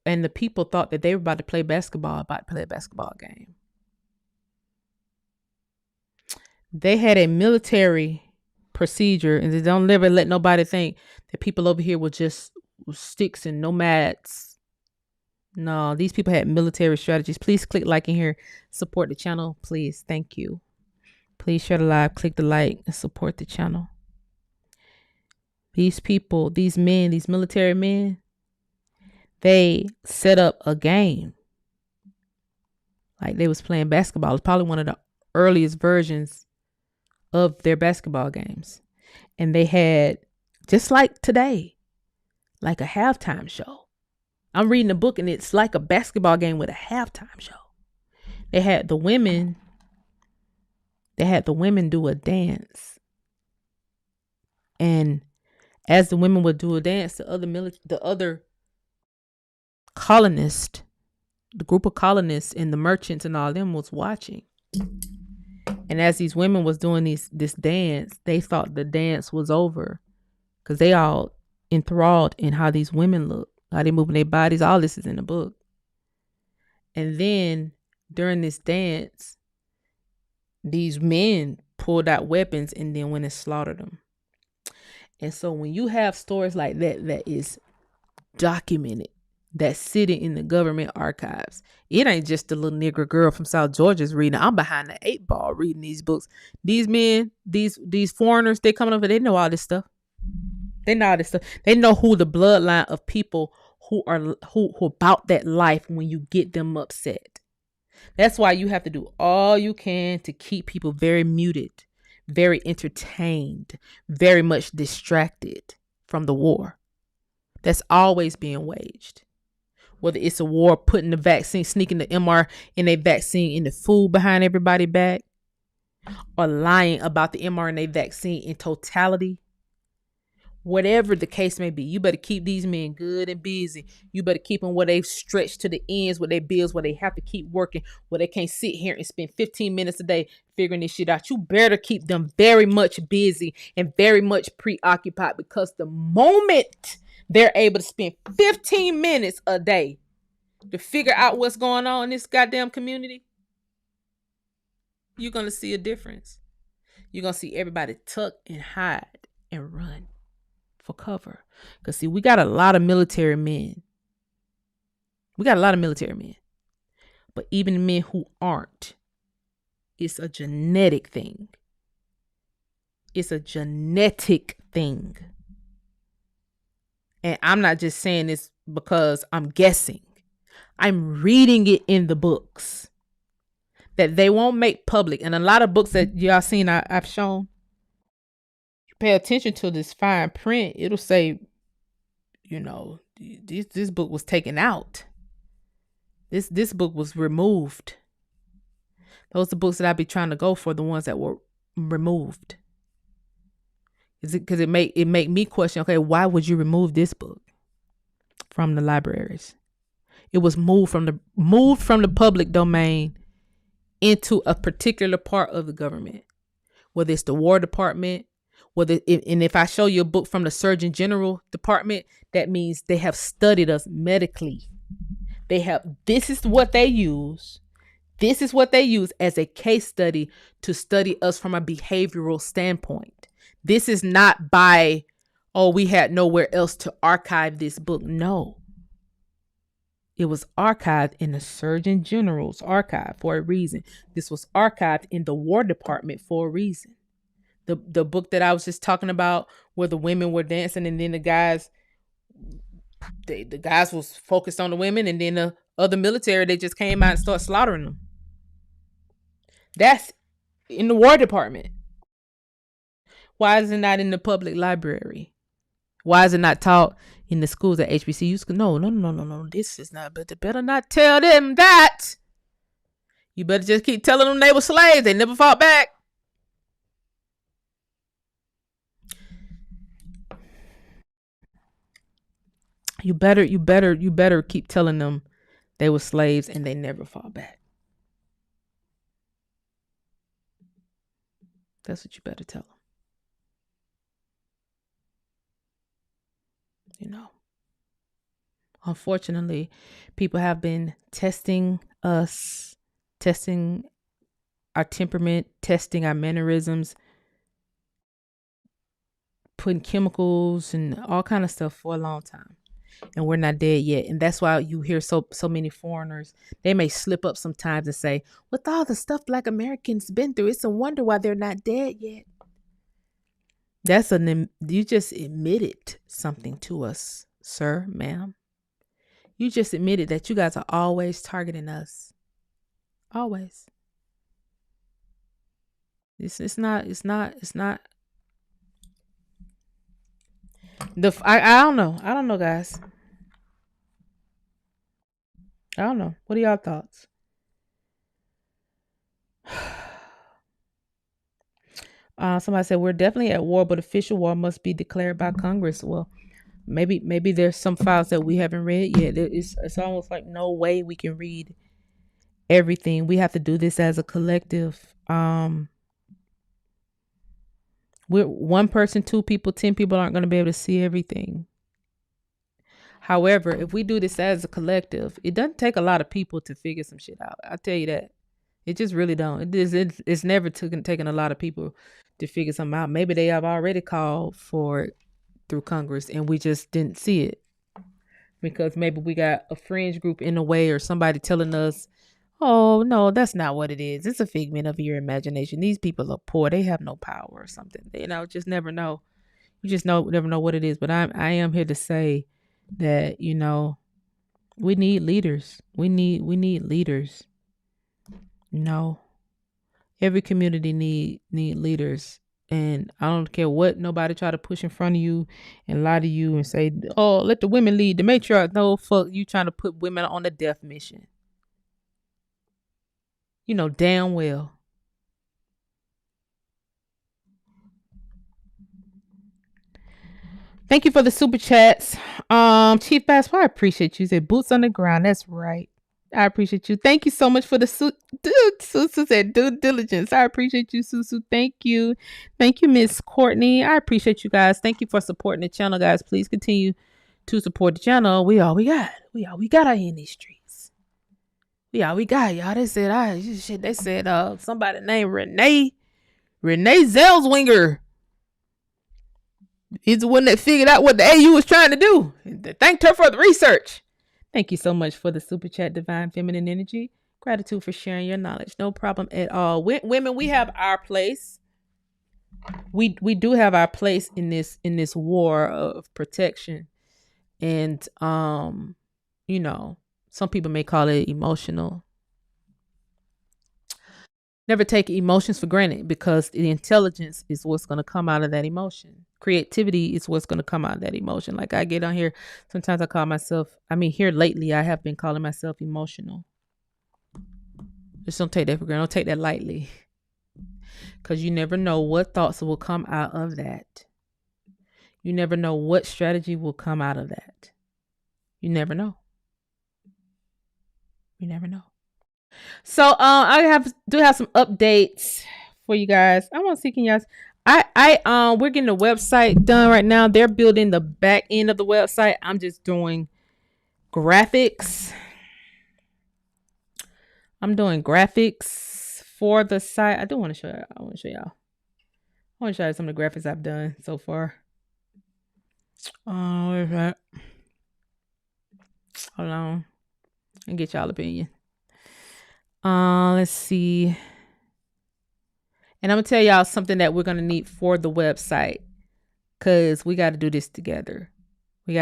And the people thought that they were about to play a basketball game. They had a military procedure, and they don't ever let nobody think that people over here were just sticks and nomads. No, these people had military strategies. Please click like in here. Support the channel, please. Thank you. Please share the live, click the like, and support the channel. These people, these men, these military men, they set up a game like they was playing basketball. It's probably one of the earliest versions of their basketball games. And they had, just like today, like a halftime show. I'm reading a book and it's like a basketball game with a halftime show. They had the women do a dance. And as the women would do a dance, the other colonists, the group of colonists and the merchants and all them was watching. And as these women was doing this dance, they thought the dance was over because they all enthralled in how these women look, how they moving their bodies. All this is in the book. And then during this dance, these men pulled out weapons and then went and slaughtered them. And so when you have stories like that is documented, that's sitting in the government archives, it ain't just the little nigger girl from South Georgia's reading. I'm behind the 8 ball reading these books. These men, these foreigners, they coming over, they know all this stuff. They know all this stuff. They know who the bloodline of people who about that life when you get them upset. That's why you have to do all you can to keep people very muted, very entertained, very much distracted from the war that's always being waged. Whether it's a war putting the vaccine, sneaking the mRNA vaccine in the food behind everybody's back, or lying about the mRNA vaccine in totality. Whatever the case may be, you better keep these men good and busy. You better keep them where they've stretched to the ends with their bills, where they have to keep working, where they can't sit here and spend 15 minutes a day figuring this shit out. You better keep them very much busy and very much preoccupied, because the moment they're able to spend 15 minutes a day to figure out what's going on in this goddamn community, you're going to see a difference. You're going to see everybody tuck and hide and run for cover. Because see, we got a lot of military men. But even the men who aren't, it's a genetic thing. And I'm not just saying this because I'm guessing. I'm reading it in the books that they won't make public. And a lot of books that y'all seen I've shown, you pay attention to this fine print, it'll say, this book was taken out. This book was removed. Those are the books that I be trying to go for, the ones that were removed. Is it because it make me question, okay, why would you remove this book? from the libraries. It was moved from the public domain into a particular part of the government, whether it's the War Department, and if I show you a book from the Surgeon General Department, that means they have studied us medically. This is what they use. This is what they use as a case study to study us from a behavioral standpoint. This is not by, we had nowhere else to archive this book. No. It was archived in the Surgeon General's archive for a reason. This was archived in the War Department for a reason. The book that I was just talking about, where the women were dancing and then the guys was focused on the women, and then the other military, they just came out and started slaughtering them. That's in the War Department. Why is it not in the public library? Why is it not taught in the schools at HBCUs? No. This is not, but they better not tell them that. You better just keep telling them they were slaves. They never fought back. You better keep telling them they were slaves and they never fought back. That's what you better tell them. You know, unfortunately, people have been testing us, testing our temperament, testing our mannerisms, putting chemicals and all kind of stuff for a long time. And we're not dead yet. And that's why you hear so many foreigners. They may slip up sometimes and say, with all the stuff Black Americans been through, it's a wonder why they're not dead yet. You just admitted something to us, sir, ma'am. You just admitted that you guys are always targeting us. Always. It's not. I don't know, guys. I don't know. What are y'all thoughts? Somebody said we're definitely at war, but official war must be declared by Congress. Well, maybe there's some files that we haven't read yet. It's almost like no way we can read everything. We have to do this as a collective. We're one person, 2 people, 10 people aren't going to be able to see everything. However, if we do this as a collective, it doesn't take a lot of people to figure some shit out. I'll tell you that. It just really don't. It's never taken a lot of people to figure something out. Maybe they have already called for it through Congress and we just didn't see it. Because maybe we got a fringe group in the way, or somebody telling us, oh, no, that's not what it is. It's a figment of your imagination. These people are poor. They have no power or something. Just never know. You just never know what it is. But I am here to say that, we need leaders. We need leaders. Every community need leaders. And I don't care what nobody try to push in front of you and lie to you and say, oh, let the women lead, the matriarch. No, fuck, you trying to put women on a death mission. Damn well. Thank you for the super chats. Chief Basketball, I appreciate you. You said boots on the ground. That's right. I appreciate you. Thank you so much for the Susu said due diligence. I appreciate you, Susu. Thank you. Thank you, Miss Courtney. I appreciate you guys. Thank you for supporting the channel, guys. Please continue to support the channel. We all we got. We got out here in these streets. We all we got, y'all. They said, somebody named Renee Zellswinger. He's the one that figured out what the AU was trying to do. Thanked her for the research. Thank you so much for the super chat, Divine Feminine Energy. Gratitude for sharing your knowledge. No problem at all. Women, we have our place. We do have our place in this war of protection. And some people may call it emotional. Never take emotions for granted, because the intelligence is what's going to come out of that emotion. Creativity is what's going to come out of that emotion. Like I get on here, sometimes I call myself, here lately, I have been calling myself emotional. Just don't take that for granted. Don't take that lightly. Because you never know what thoughts will come out of that. You never know what strategy will come out of that. You never know. You never know. So I do have some updates for you guys. I want to see, can y'all, we're getting the website done right now. They're building the back end of the website. I'm just doing graphics. I'm doing graphics for the site. I do want to show you. I want to show you some of the graphics I've done so far. Where's that? Hold on. And get y'all opinion. Let's see. And I'm gonna tell y'all something that we're gonna need for the website, because we got to do this together. So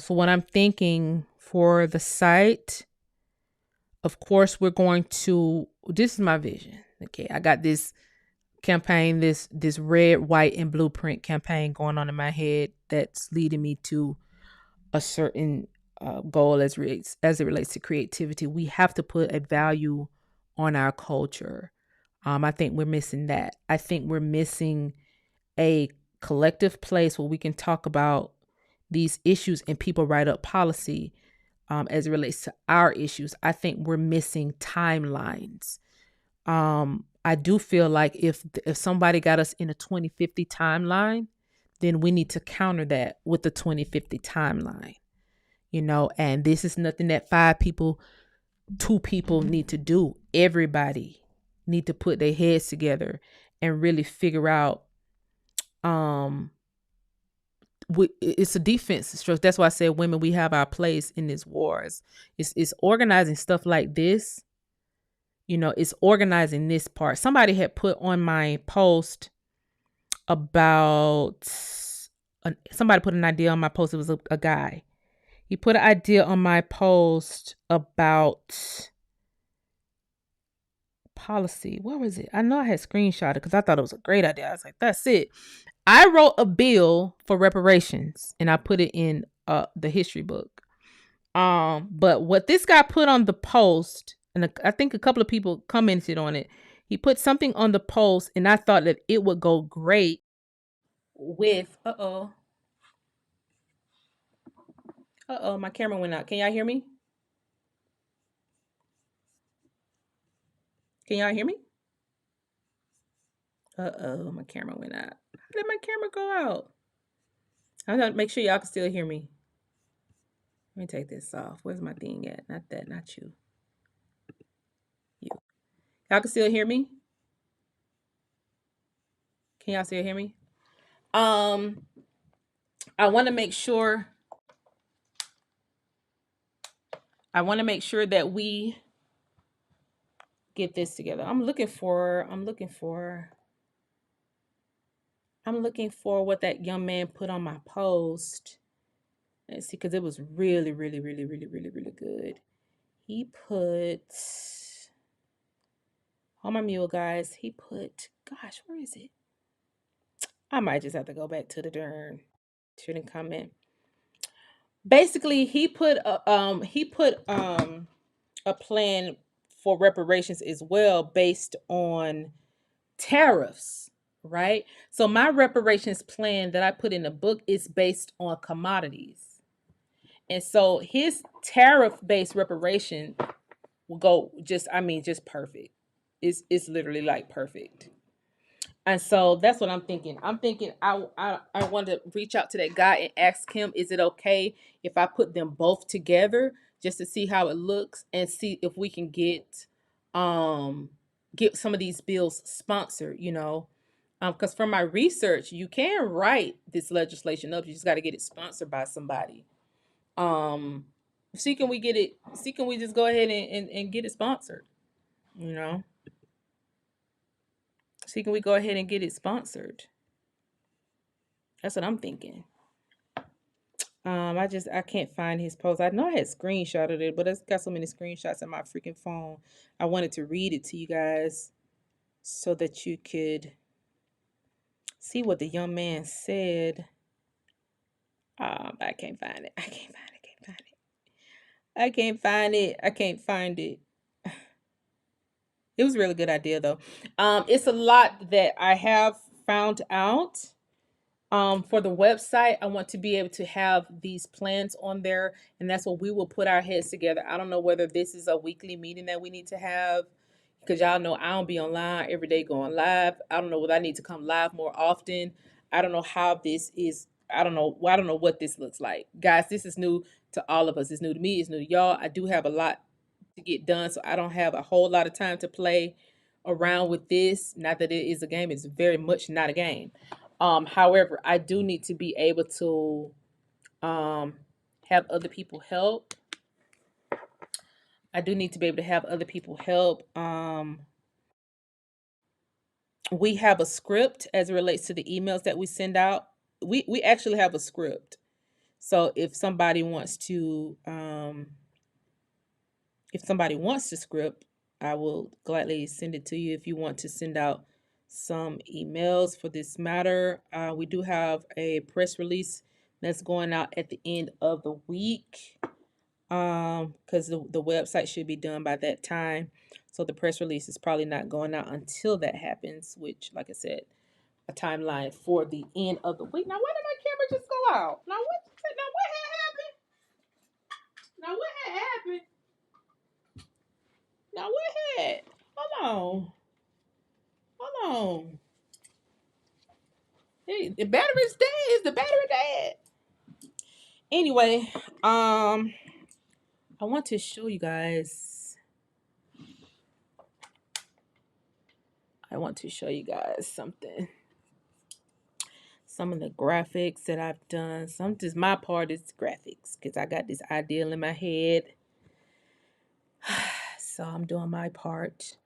what I'm thinking for the site, of course, we're going to. This is my vision. Okay, I got this campaign, this red, white, and blueprint campaign going on in my head that's leading me to a certain goal as it relates to creativity. We have to put a value on our culture. I think we're missing that. I think we're missing a collective place where we can talk about these issues and people write up policy as it relates to our issues. I think we're missing timelines. I do feel like if somebody got us in a 2050 timeline, then we need to counter that with the 2050 timeline. And this is nothing that 2 people need to do. Everybody need to put their heads together and really figure out. It's a defense stroke. That's why I said, women, we have our place in this wars. It's organizing stuff like this. It's organizing this part. Somebody had put on my post about. Somebody put an idea on my post. It was a guy. He put an idea on my post about policy. What was it? I know I had screenshotted because I thought it was a great idea. I was like, that's it. I wrote a bill for reparations and I put it in the history book. But what this guy put on the post, and I think a couple of people commented on it, he put something on the post and I thought that it would go great with, my camera went out. Can y'all hear me? Can y'all hear me? My camera went out. How did my camera go out? I'm gonna make sure y'all can still hear me. Let me take this off. Where's my thing at? Not that, not you. You. Y'all can still hear me? Can y'all still hear me? I want to make sure that we get this together. I'm looking for what that young man put on my post. Let's see, because it was really, really, really, really, really, really good. He put, on my mule, guys, gosh, where is it? I might just have to go back to the darn shouldn't comment. Basically, he put a plan for reparations as well based on tariffs, right? So my reparations plan that I put in the book is based on commodities. And so his tariff-based reparation will go just perfect. It's literally like perfect. And so that's what I'm thinking. I want to reach out to that guy and ask him, is it okay if I put them both together just to see how it looks and see if we can get some of these bills sponsored, because from my research, you can write this legislation up. You just got to get it sponsored by somebody. See, can we just go ahead and get it sponsored? See, can we go ahead and get it sponsored? That's what I'm thinking. I can't find his post. I know I had screenshotted it, but it's got so many screenshots on my freaking phone. I wanted to read it to you guys so that you could see what the young man said. I can't find it. I can't find it. It was a really good idea, though. It's a lot that I have found out For the website, I want to be able to have these plans on there, and that's what we will put our heads together. I don't know whether this is a weekly meeting that we need to have, because y'all know I don't be online every day going live. I don't know whether I need to come live more often. I don't know how this is. I don't know what this looks like. Guys, this is new to all of us. It's new to me. It's new to y'all. I do have a lot to get done, so I don't have a whole lot of time to play around with this. Not that it is a game. It's very much not a game. However, I do need to be able to have other people help. I do need to be able to have other people help. We have a script as it relates to the emails that we send out. We actually have a script. So if somebody wants to script, I will gladly send it to you. If you want to send out some emails for this matter, we do have a press release that's going out at the end of the week, because the website should be done by that time. So the press release is probably not going out until that happens, which, like I said, a timeline for the end of the week. Now, why did my camera just go out? Now what had happened? Now what had happened? Now what had? Hold on. Hey, the battery's dead. Is the battery dead? Anyway, I want to show you guys. Something. Some of the graphics that I've done. My part is graphics, because I got this ideal in my head. So I'm doing my part.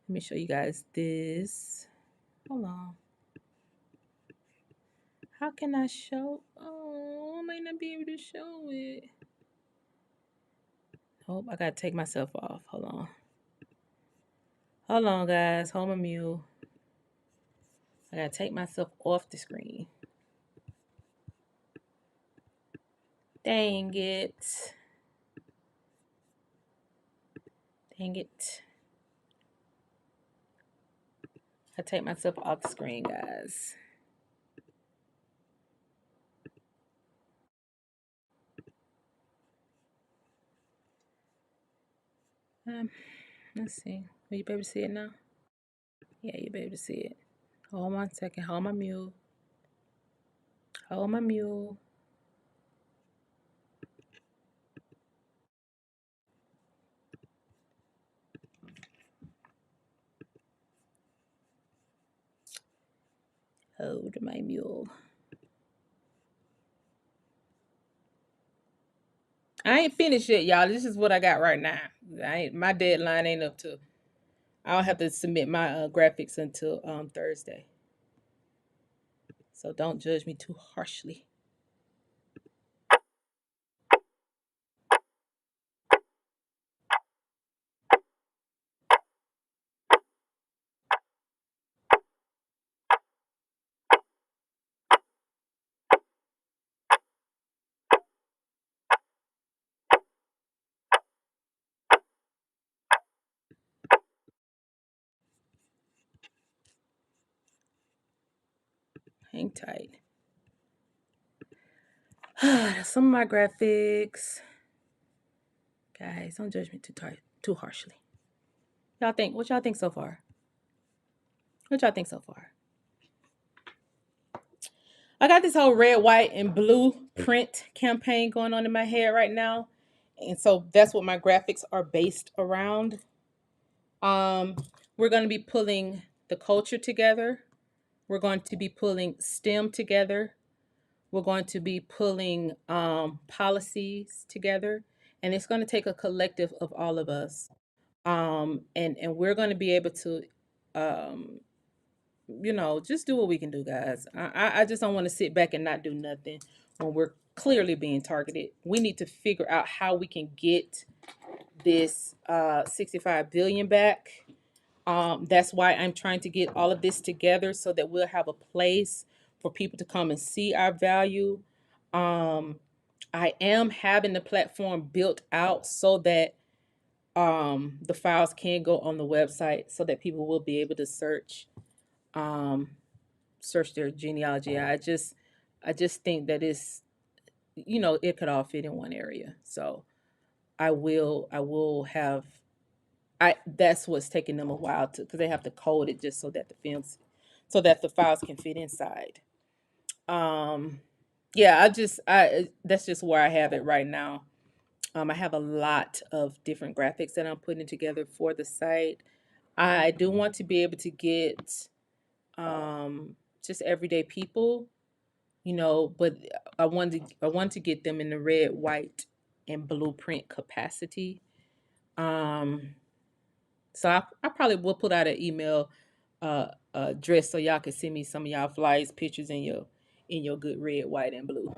Let me show you guys this. Hold on. How can I show? Oh, I might not be able to show it. Nope, I gotta take myself off. Hold on, guys. Hold my mute. I gotta take myself off the screen. Dang it. I take myself off the screen, guys. Let's see. Will you be able to see it now? Yeah, you'll be able to see it. Hold on 1 second. Hold my mute. Hold my mule. I ain't finished yet, y'all. This is what I got right now. My deadline ain't up to. I'll have to submit my graphics until Thursday. So don't judge me too harshly. Hang tight. Some of my graphics. Guys, don't judge me too harshly. What y'all think so far? I got this whole red, white, and blue print campaign going on in my head right now. And so that's what my graphics are based around. We're going to be pulling the culture together. We're going to be pulling STEM together. We're going to be pulling policies together. And it's going to take a collective of all of us. And we're going to be able to, just do what we can do, guys. I just don't want to sit back and not do nothing when we're clearly being targeted. We need to figure out how we can get this $65 billion back. That's why I'm trying to get all of this together so that we'll have a place for people to come and see our value. I am having the platform built out so that the files can go on the website so that people will be able to search their genealogy. I just think that it's, it could all fit in one area. So I will have, that's what's taking them a while to, because they have to code it just so that the files can fit inside. Yeah, that's just where I have it right now. I have a lot of different graphics that I'm putting together for the site. I do want to be able to get just everyday people, but I want to get them in the red, white, and blueprint capacity. Um, so I probably will put out an email address so y'all can send me some of y'all flyers, pictures in your good red, white, and blue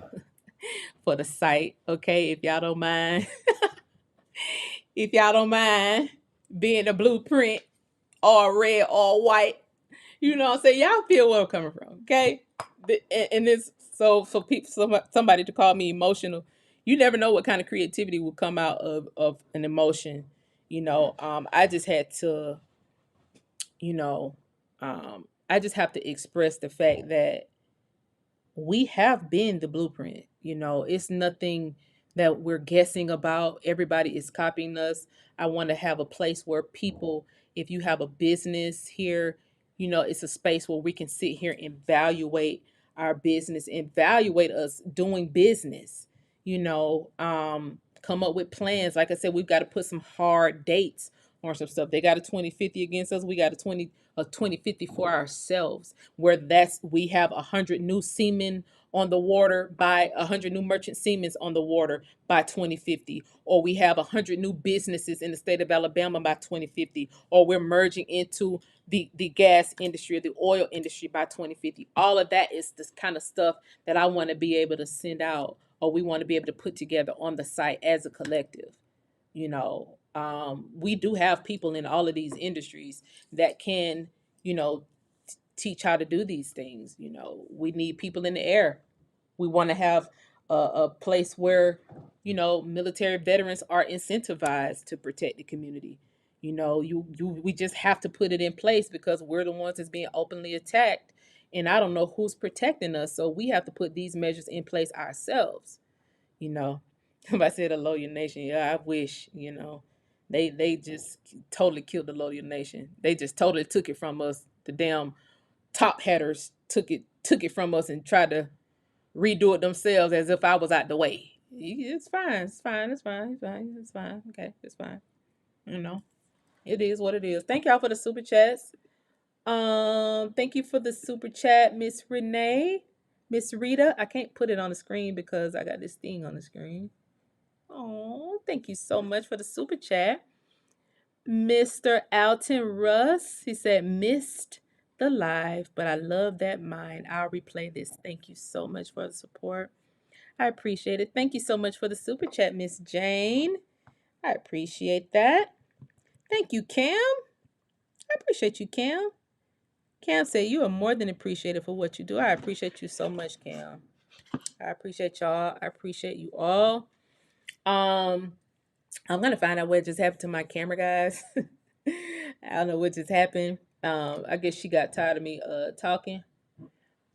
for the site. Okay, if y'all don't mind. If y'all don't mind being a blueprint or red or white, what I'm saying? Y'all feel where I'm coming from, okay? And it's so people, somebody to call me emotional. You never know what kind of creativity will come out of an emotion. I just had to, you know, I just have to express the fact that we have been the blueprint. It's nothing that we're guessing about. Everybody is copying us. I want to have a place where people, if you have a business here, it's a space where we can sit here and evaluate our business, evaluate us doing business, come up with plans. Like I said, we've got to put some hard dates on some stuff. They got a 2050 against us. We got a 2050 for ourselves, where we have 100 new seamen on the water by 100 new merchant seamen on the water by 2050, or we have 100 new businesses in the state of Alabama by 2050, or we're merging into the gas industry or the oil industry by 2050. All of that is this kind of stuff that I want to be able to send out, or we want to be able to put together on the site as a collective. We do have people in all of these industries that can, teach how to do these things. We need people in the air. We want to have a place where, military veterans are incentivized to protect the community. We just have to put it in place because we're the ones that's being openly attacked, and I don't know who's protecting us. So we have to put these measures in place ourselves. Somebody said a loyal nation. Yeah, I wish. They just totally killed the loyal nation. They just totally took it from us. The damn top hatters took it from us and tried to redo it themselves as if I was out the way. It's fine. It's fine. It's fine. It's fine. It's fine. Okay, it's fine. It is what it is. Thank y'all for the super chats. Thank you for the super chat, Miss Renee, Miss Rita. I can't put it on the screen because I got this thing on the screen. Oh, thank you so much for the super chat. Mr. Alton Russ, he said, missed the live, but I love that mind. I'll replay this. Thank you so much for the support. I appreciate it. Thank you so much for the super chat, Miss Jane. I appreciate that. Thank you, Cam. I appreciate you, Cam. Cam said you are more than appreciated for what you do. I appreciate you so much, Cam. I appreciate y'all. I appreciate you all. I'm gonna find out what just happened to my camera, guys. I don't know what just happened. I guess she got tired of me talking.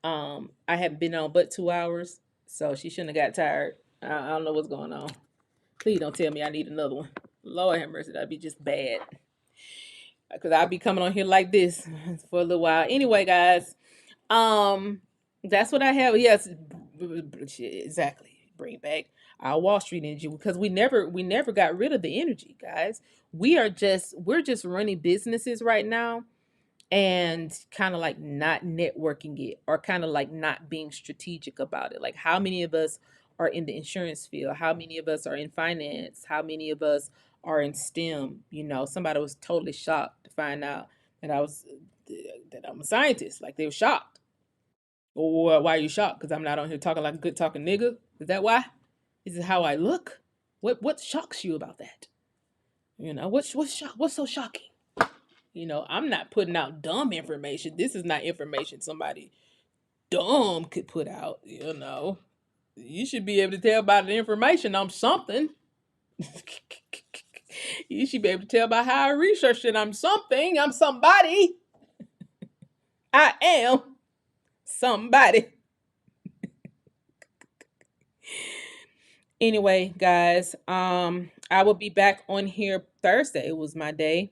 I haven't been on but 2 hours, so she shouldn't have got tired. I don't know what's going on. Please don't tell me I need another one. Lord have mercy, that'd be just bad. Because I'll be coming on here like this for a little while. Anyway, guys, that's what I have. Yes, exactly. Bring back our Wall Street energy, because we never got rid of the energy, guys. We're just running businesses right now and kind of like not networking it, or kind of like not being strategic about it. Like, how many of us are in the insurance field? How many of us are in finance? How many of us are in STEM? Somebody was totally shocked to find out that I'm a scientist. Like, they were shocked. Or why are you shocked? Because I'm not on here talking like a good talking nigga? Is that why? Is it how I look? What shocks you about that? What's so shocking? I'm not putting out dumb information. This is not information somebody dumb could put out. You should be able to tell by the information I'm something. You should be able to tell by how I researched it I'm something. I'm somebody. I am somebody. Anyway, guys, I will be back on here Thursday. It was my day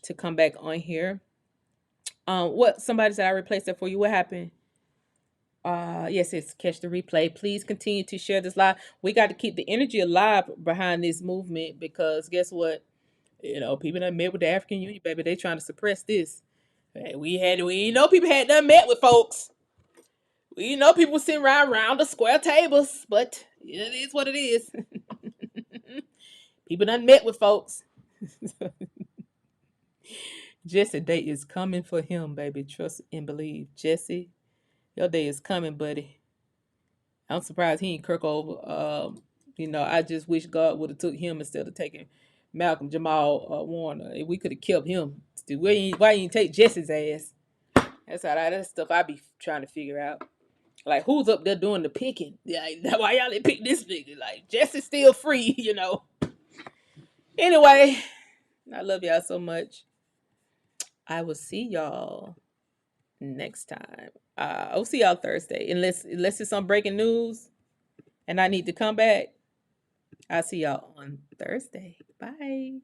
to come back on here. What somebody said I replaced it for you. What happened? Yes, it's catch the replay. Please continue to share this live. We got to keep the energy alive behind this movement, because guess what? People that met with the African Union, baby, they trying to suppress this. We know people had done met with folks. We know people sitting around the square tables, but it is what it is. People done met with folks. Jesse, day is coming for him, baby. Trust and believe. Jesse, your day is coming, buddy. I'm surprised he ain't Kirk over. I just wish God would have took him instead of taking Malcolm Jamal Warner. If we could have kept him. Why you take Jesse's ass? That's stuff I be trying to figure out. Like, who's up there doing the picking? Yeah, why y'all didn't pick this nigga? Like, Jesse's still free, Anyway, I love y'all so much. I will see y'all next time. I'll see y'all Thursday. Unless it's some breaking news and I need to come back. I'll see y'all on Thursday. Bye.